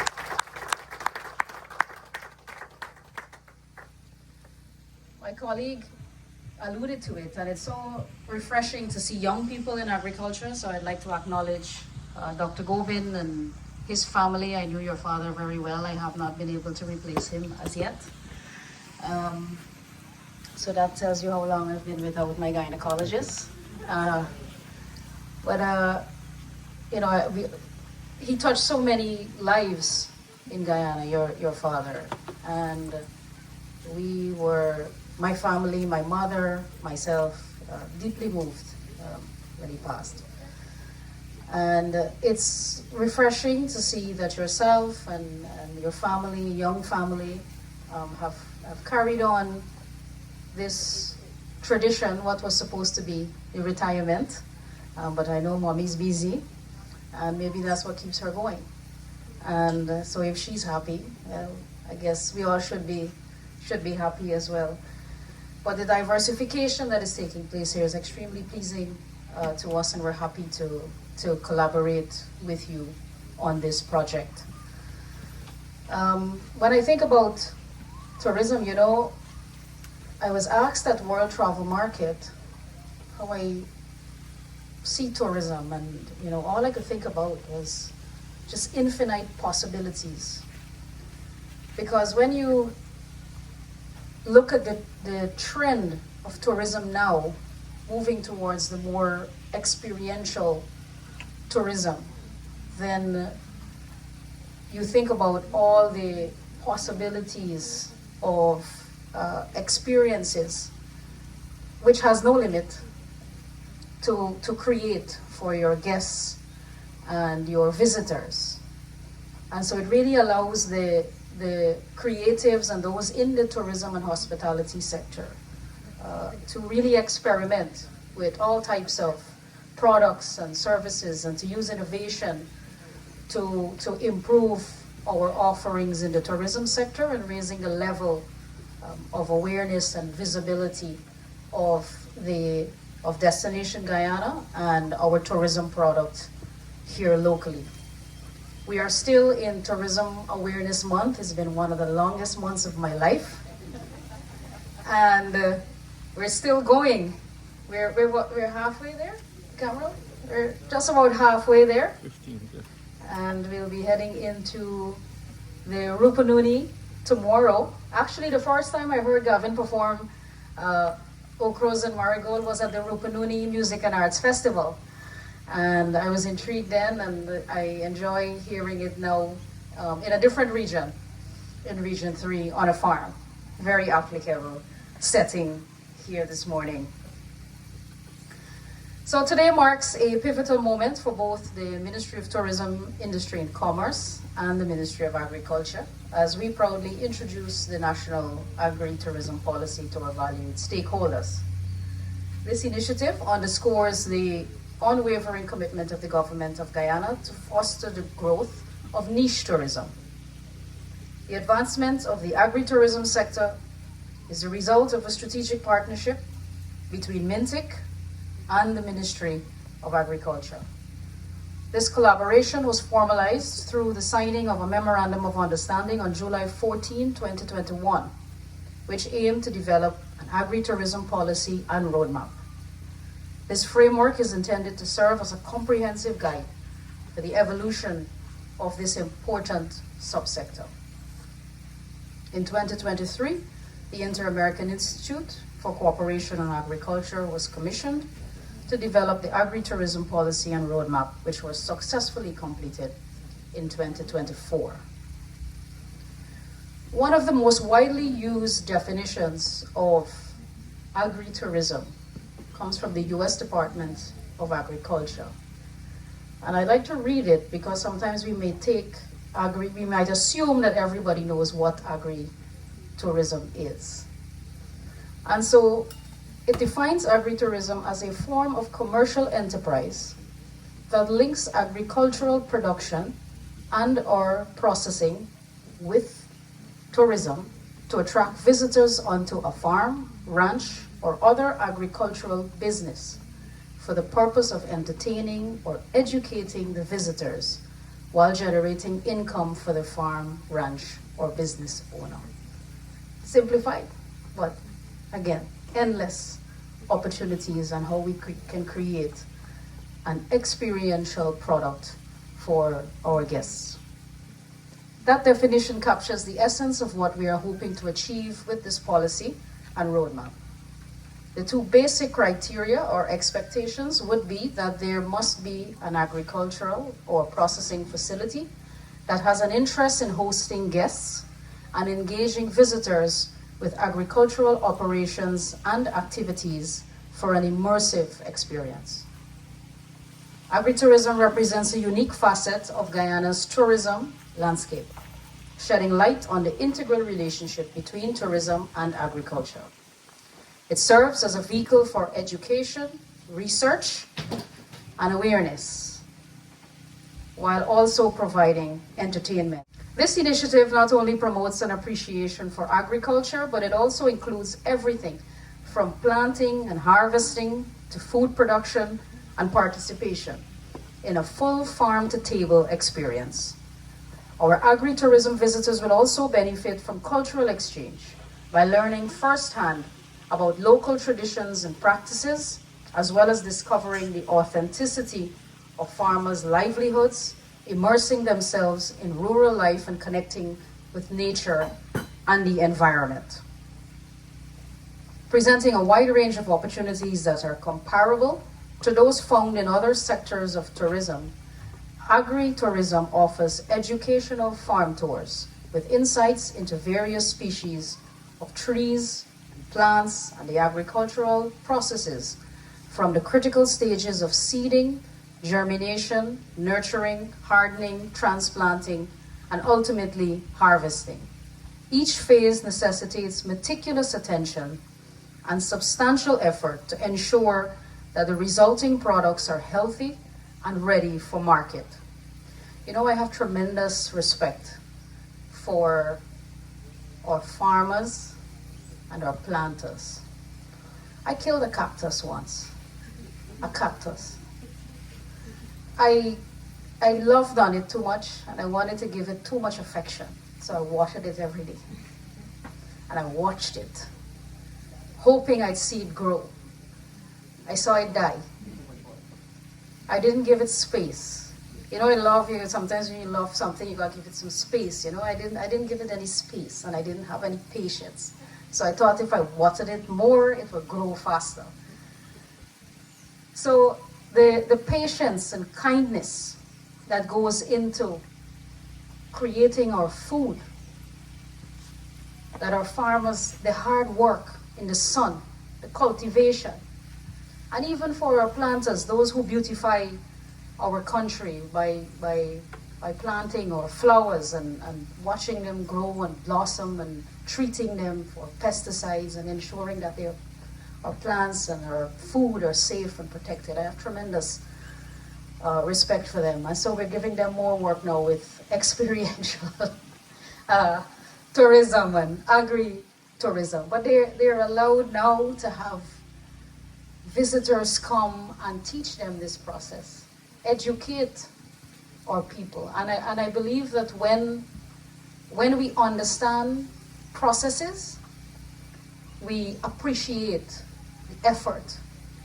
Speaker 12: My colleague alluded to it, and it's so refreshing to see young people in agriculture, so I'd like to acknowledge Dr. Gobin and his family. I knew your father very well. I have not been able to replace him as yet. So that tells you how long I've been without my gynecologist. You know, he touched so many lives in Guyana, your father. And we were, my family, my mother, myself, deeply moved when he passed. And it's refreshing to see that yourself and your family, young family, have carried on this tradition, what was supposed to be a retirement. But I know mommy's busy, and maybe that's what keeps her going. And so if she's happy, I guess we all should be happy as well. But the diversification that is taking place here is extremely pleasing to us, and we're happy to collaborate with you on this project. When I think about tourism, you know, I was asked at World Travel Market how I see tourism, and you know, all I could think about was just infinite possibilities. Because when you look at the trend of tourism now, moving towards the more experiential tourism, then you think about all the possibilities of experiences, which has no limit, to create for your guests and your visitors. And so it really allows the creatives and those in the tourism and hospitality sector to really experiment with all types of products and services, and to use innovation to improve our offerings in the tourism sector, and raising the level of awareness and visibility of Destination Guyana and our tourism product here locally. We are still in Tourism Awareness Month. It's been one of the longest months of my life. And we're still going. We're halfway there, Cameron? We're just about halfway there.
Speaker 1: 15, yeah.
Speaker 12: And we'll be heading into the Rupununi tomorrow. Actually, the first time I heard Gavin perform Okros and Marigold was at the Rupununi Music and Arts Festival. And I was intrigued then, and I enjoy hearing it now in a different region, in Region 3, on a farm. Very applicable setting here this morning. So today marks a pivotal moment for both the Ministry of Tourism, Industry and Commerce and the Ministry of Agriculture, as we proudly introduce the National Agri-Tourism Policy to our valued stakeholders. This initiative underscores the unwavering commitment of the government of Guyana to foster the growth of niche tourism. The advancement of the agri-tourism sector is the result of a strategic partnership between MINTIC and the Ministry of Agriculture. This collaboration was formalized through the signing of a Memorandum of Understanding on July 14, 2021, which aimed to develop an agri-tourism policy and roadmap. This framework is intended to serve as a comprehensive guide for the evolution of this important subsector. In 2023, the Inter-American Institute for Cooperation on Agriculture was commissioned to develop the agri-tourism policy and roadmap, which was successfully completed in 2024. One of the most widely used definitions of agri-tourism comes from the U.S. Department of Agriculture. And I'd like to read it because sometimes we might assume that everybody knows what agri-tourism is. And so it defines agri-tourism as a form of commercial enterprise that links agricultural production and/or processing with tourism to attract visitors onto a farm, ranch, or other agricultural business for the purpose of entertaining or educating the visitors while generating income for the farm, ranch, or business owner. Simplified, but again, endless opportunities on how we can create an experiential product for our guests. That definition captures the essence of what we are hoping to achieve with this policy and roadmap. The two basic criteria or expectations would be that there must be an agricultural or processing facility that has an interest in hosting guests and engaging visitors with agricultural operations and activities for an immersive experience. Agri-tourism represents a unique facet of Guyana's tourism landscape, shedding light on the integral relationship between tourism and agriculture. It serves as a vehicle for education, research, and awareness, while also providing entertainment. This initiative not only promotes an appreciation for agriculture, but it also includes everything from planting and harvesting to food production and participation in a full farm-to-table experience. Our agri-tourism visitors will also benefit from cultural exchange by learning firsthand about local traditions and practices, as well as discovering the authenticity of farmers' livelihoods, immersing themselves in rural life and connecting with nature and the environment. Presenting a wide range of opportunities that are comparable to those found in other sectors of tourism, Agri-tourism offers educational farm tours with insights into various species of trees, plants, and the agricultural processes from the critical stages of seeding, germination, nurturing, hardening, transplanting, and ultimately harvesting. Each phase necessitates meticulous attention and substantial effort to ensure that the resulting products are healthy and ready for market. You know, I have tremendous respect for our farmers and our planters. I killed a cactus once, a cactus. I loved on it too much and I wanted to give it too much affection. So I watered it every day. And I watched it, hoping I'd see it grow. I saw it die. I didn't give it space. You know, in love, sometimes when you love something, you gotta give it some space. You know, I didn't give it any space and I didn't have any patience. So I thought if I watered it more, it would grow faster. So the patience and kindness that goes into creating our food, that our farmers, the hard work in the sun, the cultivation, and even for our planters, those who beautify our country by planting our flowers and watching them grow and blossom and treating them for pesticides and ensuring that our plants and our food are safe and protected. I have tremendous respect for them. And so we're giving them more work now with experiential tourism and agri-tourism. But they're allowed now to have visitors come and teach them this process, educate our people. And I believe that when we understand processes, we appreciate the effort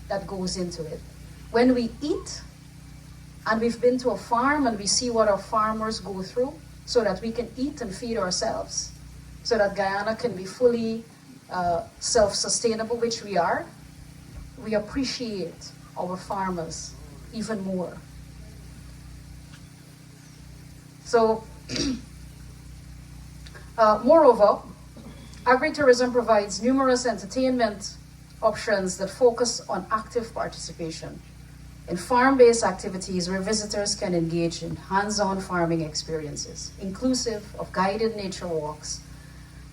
Speaker 12: that goes into it. When we eat, and we've been to a farm and we see what our farmers go through so that we can eat and feed ourselves, so that Guyana can be fully self-sustainable, which we are, we appreciate our farmers even more. So, moreover, agri-tourism provides numerous entertainment options that focus on active participation in farm-based activities where visitors can engage in hands-on farming experiences, inclusive of guided nature walks,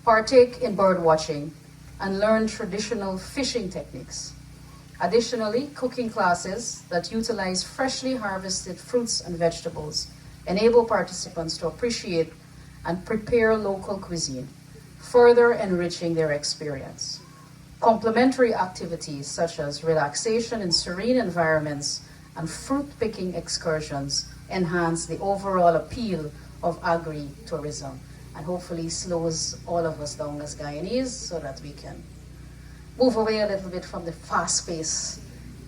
Speaker 12: partake in bird watching, and learn traditional fishing techniques. Additionally, cooking classes that utilize freshly harvested fruits and vegetables enable participants to appreciate and prepare local cuisine, further enriching their experience. Complementary activities such as relaxation in serene environments and fruit-picking excursions enhance the overall appeal of agri-tourism and hopefully slows all of us down as Guyanese so that we can move away a little bit from the fast-paced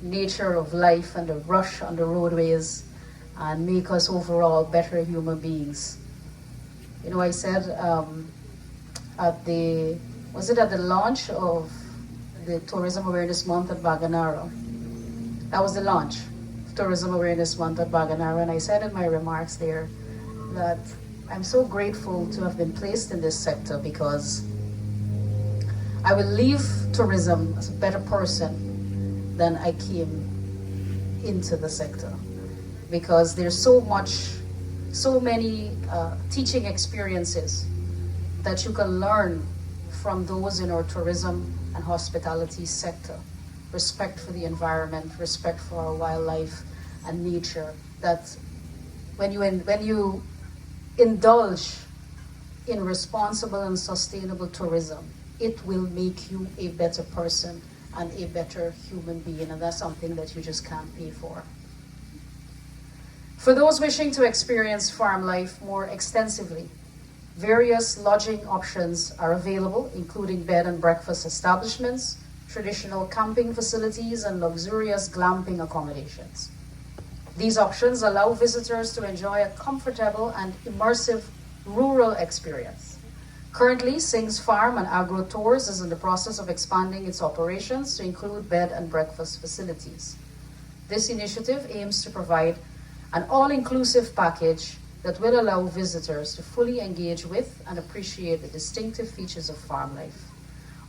Speaker 12: nature of life and the rush on the roadways and make us overall better human beings. You know, I said at the launch of the Tourism Awareness Month at Baganaro. That was the launch of Tourism Awareness Month at Baganaro, and I said in my remarks there that I'm so grateful to have been placed in this sector because I will leave tourism as a better person than I came into the sector, because there's so many teaching experiences that you can learn from those in our tourism and hospitality sector. Respect for the environment, respect for our wildlife and nature, that when you indulge in responsible and sustainable tourism, it will make you a better person and a better human being, and that's something that you just can't pay for. For those wishing to experience farm life more extensively, various lodging options are available, including bed and breakfast establishments, traditional camping facilities, and luxurious glamping accommodations. These options allow visitors to enjoy a comfortable and immersive rural experience. Currently, Singh's Farm and Agro-Tours is in the process of expanding its operations to include bed and breakfast facilities. This initiative aims to provide an all-inclusive package that will allow visitors to fully engage with and appreciate the distinctive features of farm life.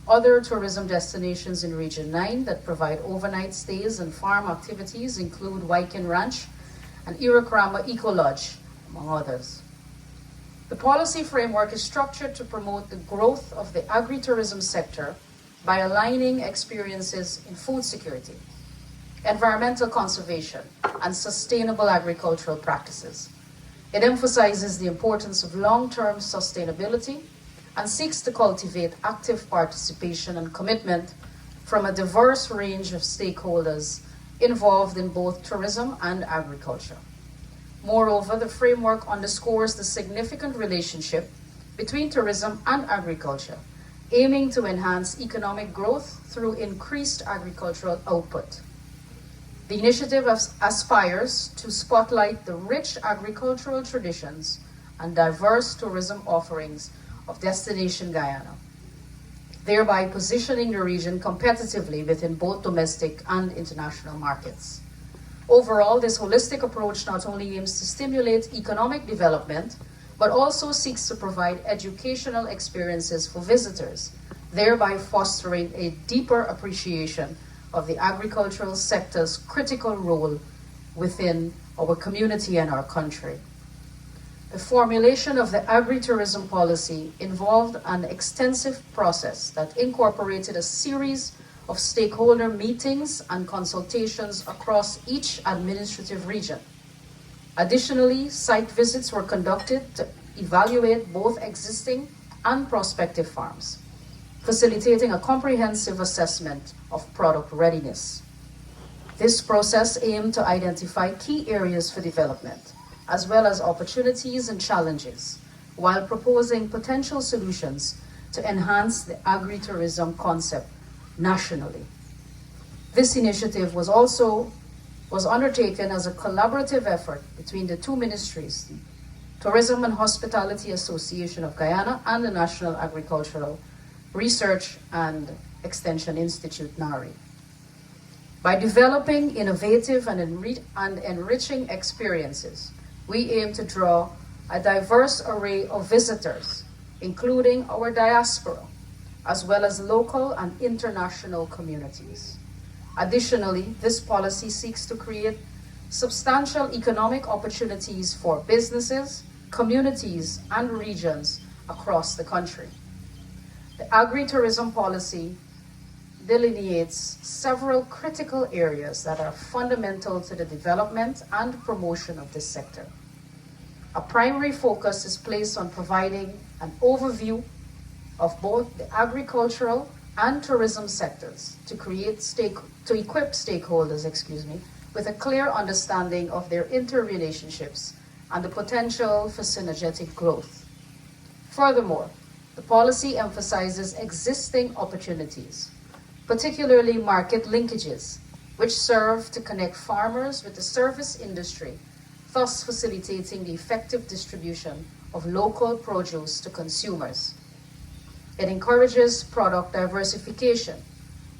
Speaker 12: Other tourism destinations in Region 9 that provide overnight stays and farm activities include Wyken Ranch and Irokrama Eco Lodge, among others. The policy framework is structured to promote the growth of the agri-tourism sector by aligning experiences in food security, environmental conservation, and sustainable agricultural practices. It emphasizes the importance of long-term sustainability and seeks to cultivate active participation and commitment from a diverse range of stakeholders involved in both tourism and agriculture. Moreover, the framework underscores the significant relationship between tourism and agriculture, aiming to enhance economic growth through increased agricultural output. The initiative aspires to spotlight the rich agricultural traditions and diverse tourism offerings of Destination Guyana, thereby positioning the region competitively within both domestic and international markets. Overall, this holistic approach not only aims to stimulate economic development, but also seeks to provide educational experiences for visitors, thereby fostering a deeper appreciation of the agricultural sector's critical role within our community and our country. The formulation of the agri-tourism policy involved an extensive process that incorporated a series of stakeholder meetings and consultations across each administrative region. Additionally, site visits were conducted to evaluate both existing and prospective farms, facilitating a comprehensive assessment of product readiness. This process aimed to identify key areas for development, as well as opportunities and challenges, while proposing potential solutions to enhance the agri-tourism concept nationally. This initiative was undertaken as a collaborative effort between the two ministries, the Tourism and Hospitality Association of Guyana and the National Agricultural Research and Extension Institute, NARI. By developing innovative and enriching experiences, we aim to draw a diverse array of visitors, including our diaspora, as well as local and international communities. Additionally, this policy seeks to create substantial economic opportunities for businesses, communities, and regions across the country. The agri-tourism policy delineates several critical areas that are fundamental to the development and promotion of this sector. A primary focus is placed on providing an overview of both the agricultural and tourism sectors to equip stakeholders, with a clear understanding of their interrelationships and the potential for synergetic growth. Furthermore, the policy emphasizes existing opportunities, particularly market linkages, which serve to connect farmers with the service industry, thus facilitating the effective distribution of local produce to consumers. It encourages product diversification,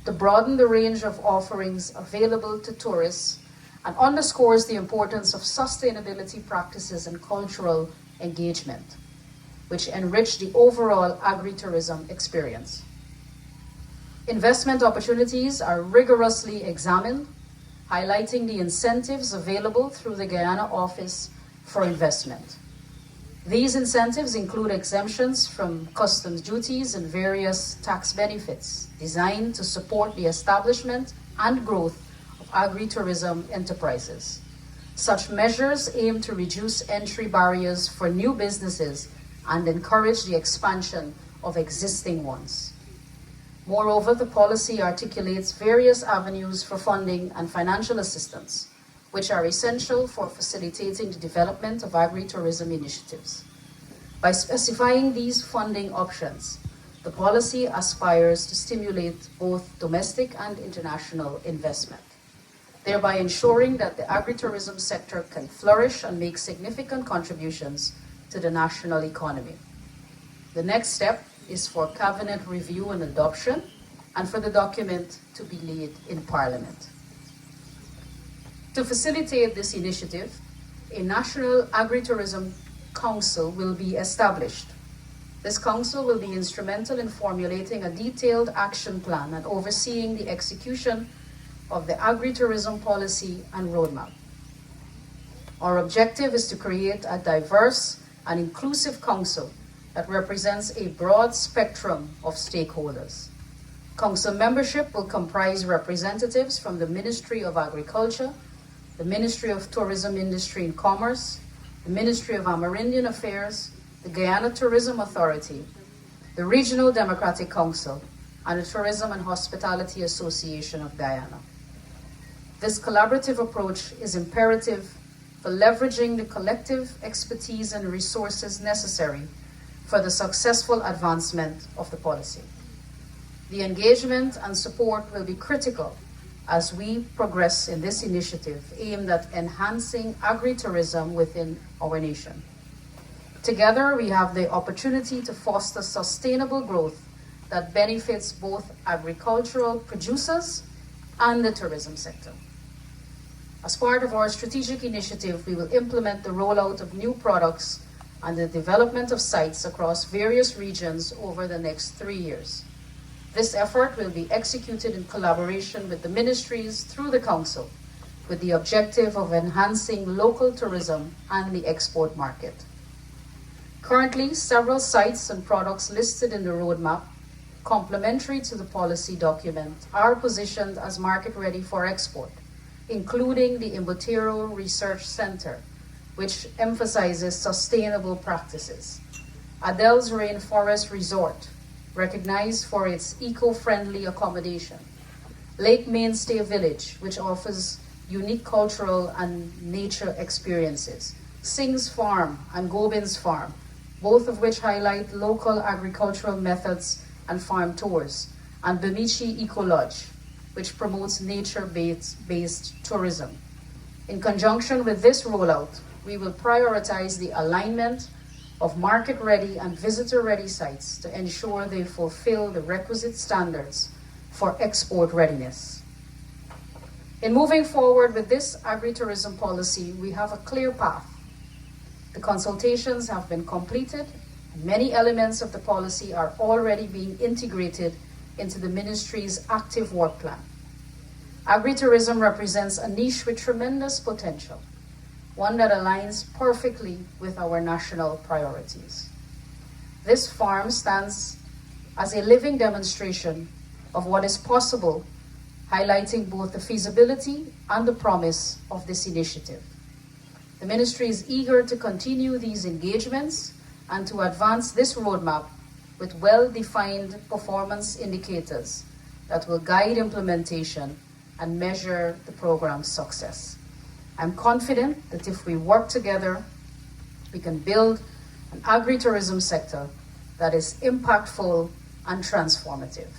Speaker 12: to broaden the range of offerings available to tourists and underscores the importance of sustainability practices and cultural engagement, which enrich the overall agri-tourism experience. Investment opportunities are rigorously examined, highlighting the incentives available through the Guyana Office for Investment. These incentives include exemptions from customs duties and various tax benefits designed to support the establishment and growth of agri-tourism enterprises. Such measures aim to reduce entry barriers for new businesses and encourage the expansion of existing ones. Moreover, the policy articulates various avenues for funding and financial assistance, which are essential for facilitating the development of agri-tourism initiatives. By specifying these funding options, the policy aspires to stimulate both domestic and international investment, thereby ensuring that the agri-tourism sector can flourish and make significant contributions to the national economy. The next step is for cabinet review and adoption, and for the document to be laid in Parliament. To facilitate this initiative, a National Agri-Tourism Council will be established. This council will be instrumental in formulating a detailed action plan and overseeing the execution of the agri-tourism policy and roadmap. Our objective is to create a diverse and inclusive council that represents a broad spectrum of stakeholders. Council membership will comprise representatives from the Ministry of Agriculture, the Ministry of Tourism, Industry and Commerce, the Ministry of Amerindian Affairs, the Guyana Tourism Authority, the Regional Democratic Council, and the Tourism and Hospitality Association of Guyana. This collaborative approach is imperative for leveraging the collective expertise and resources necessary for the successful advancement of the policy. The engagement and support will be critical as we progress in this initiative aimed at enhancing agri-tourism within our nation. Together, we have the opportunity to foster sustainable growth that benefits both agricultural producers and the tourism sector. As part of our strategic initiative, we will implement the rollout of new products and the development of sites across various regions over the next 3 years. This effort will be executed in collaboration with the ministries through the Council, with the objective of enhancing local tourism and the export market. Currently, several sites and products listed in the roadmap, complementary to the policy document, are positioned as market-ready for export, including the Imbotero Research Center, which emphasizes sustainable practices. Adele's Rainforest Resort, recognized for its eco-friendly accommodation. Lake Mainstay Village, which offers unique cultural and nature experiences. Sing's Farm and Gobin's Farm, both of which highlight local agricultural methods and farm tours. And Bemichi Eco Lodge, which promotes nature-based tourism. In conjunction with this rollout, we will prioritize the alignment of market-ready and visitor-ready sites to ensure they fulfill the requisite standards for export readiness. In moving forward with this agri-tourism policy, we have a clear path. The consultations have been completed, and many elements of the policy are already being integrated into the ministry's active work plan. Agri-tourism represents a niche with tremendous potential, one that aligns perfectly with our national priorities. This farm stands as a living demonstration of what is possible, highlighting both the feasibility and the promise of this initiative. The ministry is eager to continue these engagements and to advance this roadmap with well-defined performance indicators that will guide implementation and measure the program's success. I'm confident that if we work together, we can build an agri-tourism sector that is impactful and transformative.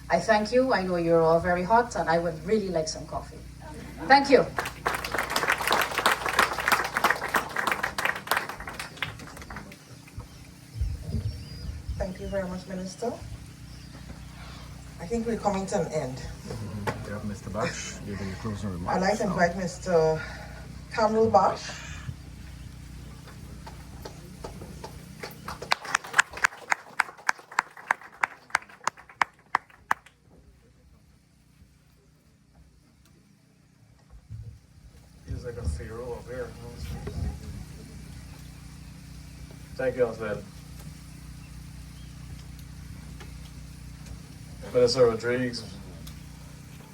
Speaker 12: I thank you. I know you're all very hot, and I would really like some coffee. Thank you.
Speaker 5: Thank you very much, Minister. I think we're coming to an end.
Speaker 1: We have Mr. Bash giving the closing remarks.
Speaker 5: I'd like to invite Mr. Campbell Bash.
Speaker 2: He's like a zero up here. Thank you, Osland. Minister Rodriguez,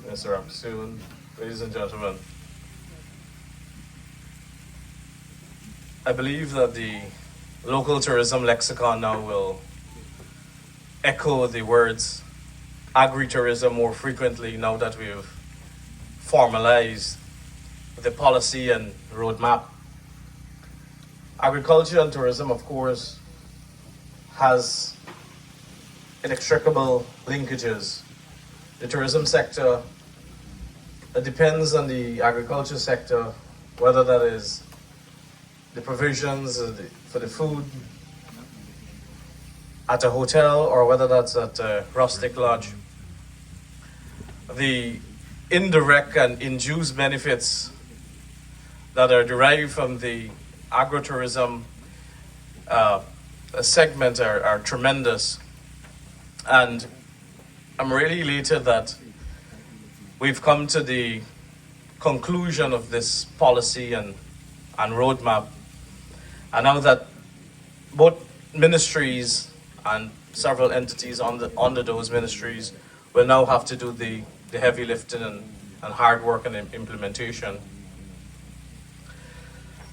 Speaker 2: Minister Apsoon, ladies and gentlemen. I believe that the local tourism lexicon now will echo the words agri-tourism more frequently now that we've formalized the policy and roadmap. Agriculture and tourism, of course, has inextricable linkages. The tourism sector depends on the agriculture sector, whether that is the provisions for the food at a hotel or whether that's at a rustic lodge. The indirect and induced benefits that are derived from the agro-tourism segment are tremendous. And I'm really elated that we've come to the conclusion of this policy and roadmap. And now that both ministries and several entities under those ministries will now have to do the heavy lifting and hard work and implementation.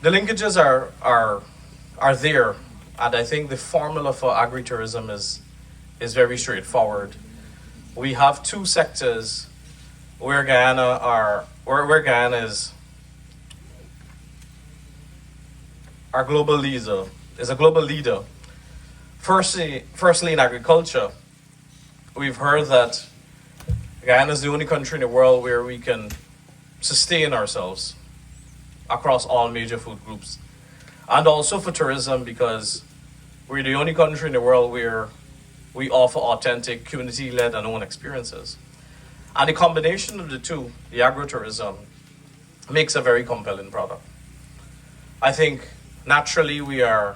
Speaker 2: The linkages are there, and I think the formula for agri-tourism is very straightforward. We have two sectors where Guyana is our global leader, is a global leader. Firstly in agriculture, we've heard that Guyana is the only country in the world where we can sustain ourselves across all major food groups. And also for tourism, because we're the only country in the world where we offer authentic, community-led and own experiences. And the combination of the two, the agro-tourism, makes a very compelling product. I think naturally we are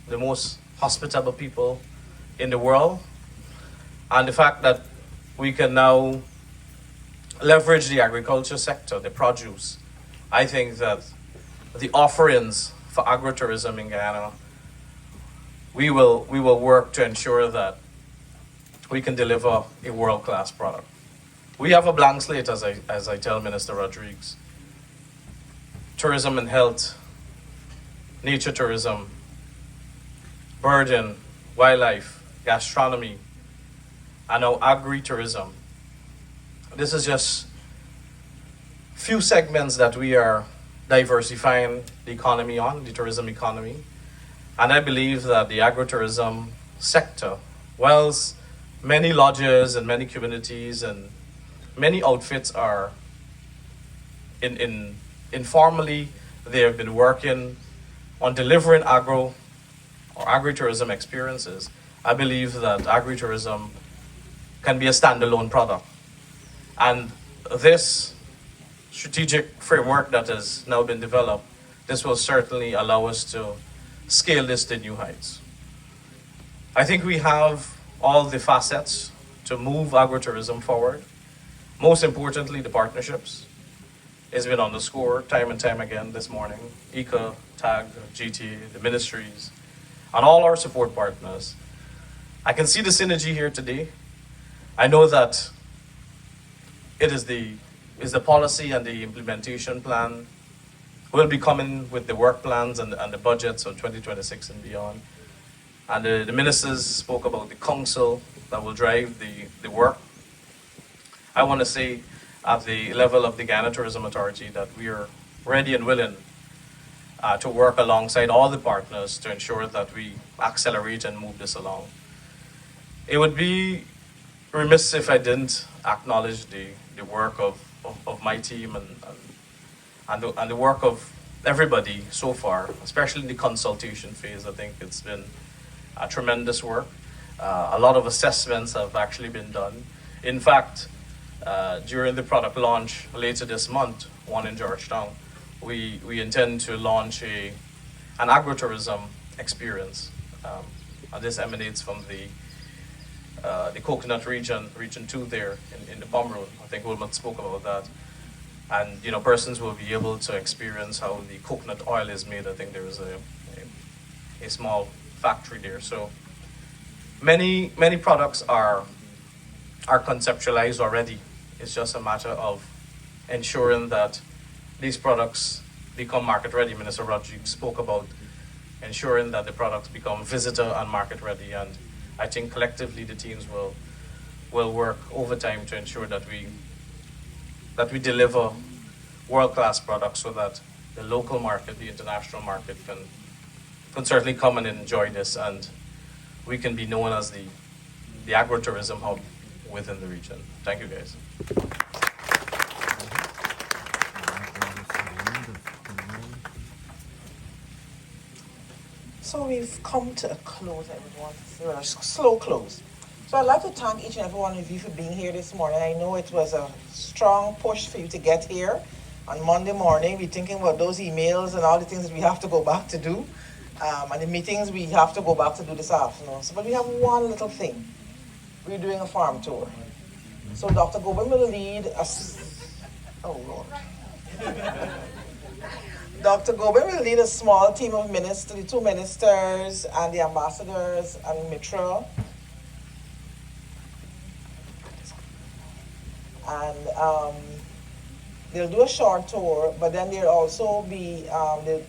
Speaker 2: the most hospitable people in the world. And the fact that we can now leverage the agriculture sector, the produce, I think that the offerings for agro-tourism in Guyana, we will work to ensure that we can deliver a world-class product. We have a blank slate, as I tell Minister Rodriguez. Tourism and health, nature tourism, birding, wildlife, gastronomy, and now agri-tourism. This is just few segments that we are diversifying the economy on, the tourism economy. And I believe that the agro-tourism sector, whilst many lodges and many communities and many outfits are informally, they have been working on delivering agro or agri-tourism experiences. I believe that agri-tourism can be a standalone product. And this strategic framework that has now been developed, this will certainly allow us to scale this to new heights. I think we have all the facets to move agro-tourism forward. Most importantly, the partnerships. It's been underscored time and time again this morning. ICA, TAG, GTA, the ministries, and all our support partners. I can see the synergy here today. I know that it is the policy and the implementation plan. We'll be coming with the work plans and the budgets of 2026 and beyond. And the ministers spoke about the council that will drive the work. I want to say at the level of the Guyana Tourism Authority that we are ready and willing to work alongside all the partners to ensure that we accelerate and move this along. It would be remiss if I didn't acknowledge the work of my team and the work of everybody so far, especially in the consultation phase. I think it's been a tremendous work. A lot of assessments have actually been done. In fact, during the product launch later this month, one in Georgetown, we intend to launch an agro-tourism experience. And this emanates from the coconut region 2 there in the Pomeroon. I think Wilmot spoke about that. And persons will be able to experience how the coconut oil is made. I think there is a small factory there. So many products are conceptualized already. It's just a matter of ensuring that these products become market ready. Minister Rodriguez spoke about ensuring that the products become visitor and market ready, and I think collectively the teams will work overtime to ensure that we deliver world-class products so that the local market, the international market can certainly come and enjoy this, and we can be known as the agro-tourism hub within the region. Thank you, guys.
Speaker 5: So we've come to a close, everyone. We're a slow close. So I'd like to thank each and every one of you for being here this morning. I know it was a strong push for you to get here on Monday morning. We're thinking about those emails and all the things that we have to go back to do, and the meetings we have to go back to do this afternoon. So, but we have one little thing. We're doing a farm tour. So Dr. Gobin will lead us. Oh Lord. Dr. Gobin will lead a small team of ministers, the 2 ministers and the ambassadors and Mitra. And they'll do a short tour, but then there'll also be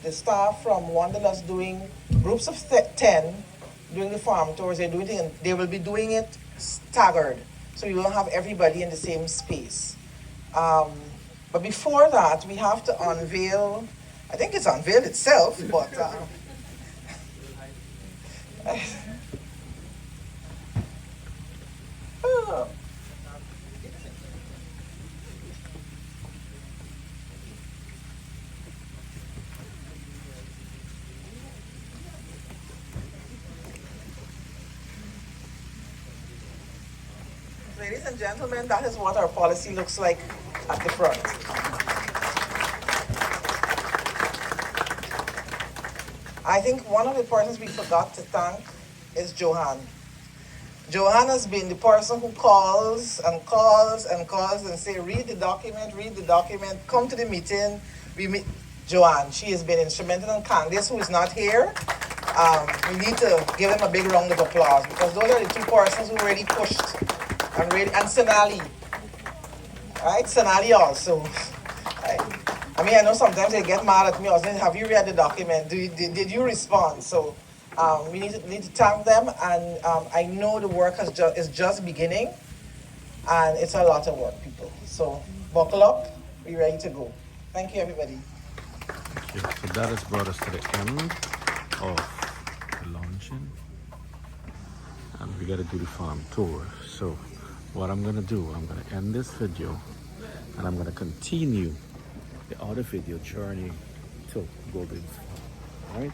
Speaker 5: the staff from Wanderlust doing groups of 10 doing the farm tours. They will be doing it staggered, so you won't have everybody in the same space. But before that, we have to unveil. I think it's unveiled itself, but ladies and gentlemen, that is what our policy looks like at the front. I think one of the persons we forgot to thank is Johan. Johan has been the person who calls and calls and calls and say, read the document, come to the meeting. We meet Johan. She has been instrumental, and Candice, who is not here. We need to give them a big round of applause, because those are the 2 persons who really pushed and Sonali. Right? Sonali also. Right? I mean, I know sometimes they get mad at me. I was saying, have you read the document? Did you respond? So we need to thank them, and I know the work is just beginning, and it's a lot of work, people. So buckle up, we're ready to go. Thank you, everybody.
Speaker 1: Thank you. So that has brought us to the end of the launching, and we got to do the farm tour. So what I'm going to do, I'm going to end this video, and I'm going to continue the other video journey to Gobin's farm. All right.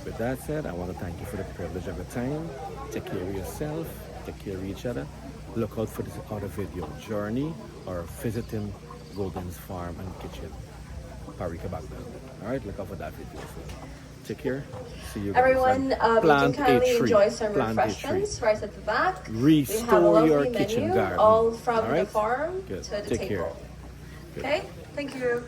Speaker 1: With that said, I want to thank you for the privilege of your time. Take care of yourself. Take care of each other. Look out for this other video journey or visiting Gobin's farm and kitchen. Parika back then. All right. Look out for that video. So, take care. See you guys.
Speaker 4: Everyone, you can kindly enjoy some refreshments right at the back.
Speaker 1: Restore your kitchen garden.
Speaker 4: All from
Speaker 1: all right?
Speaker 4: the farm
Speaker 1: Good.
Speaker 4: to the
Speaker 1: Take
Speaker 4: table.
Speaker 1: care. Good.
Speaker 4: Okay. Thank you.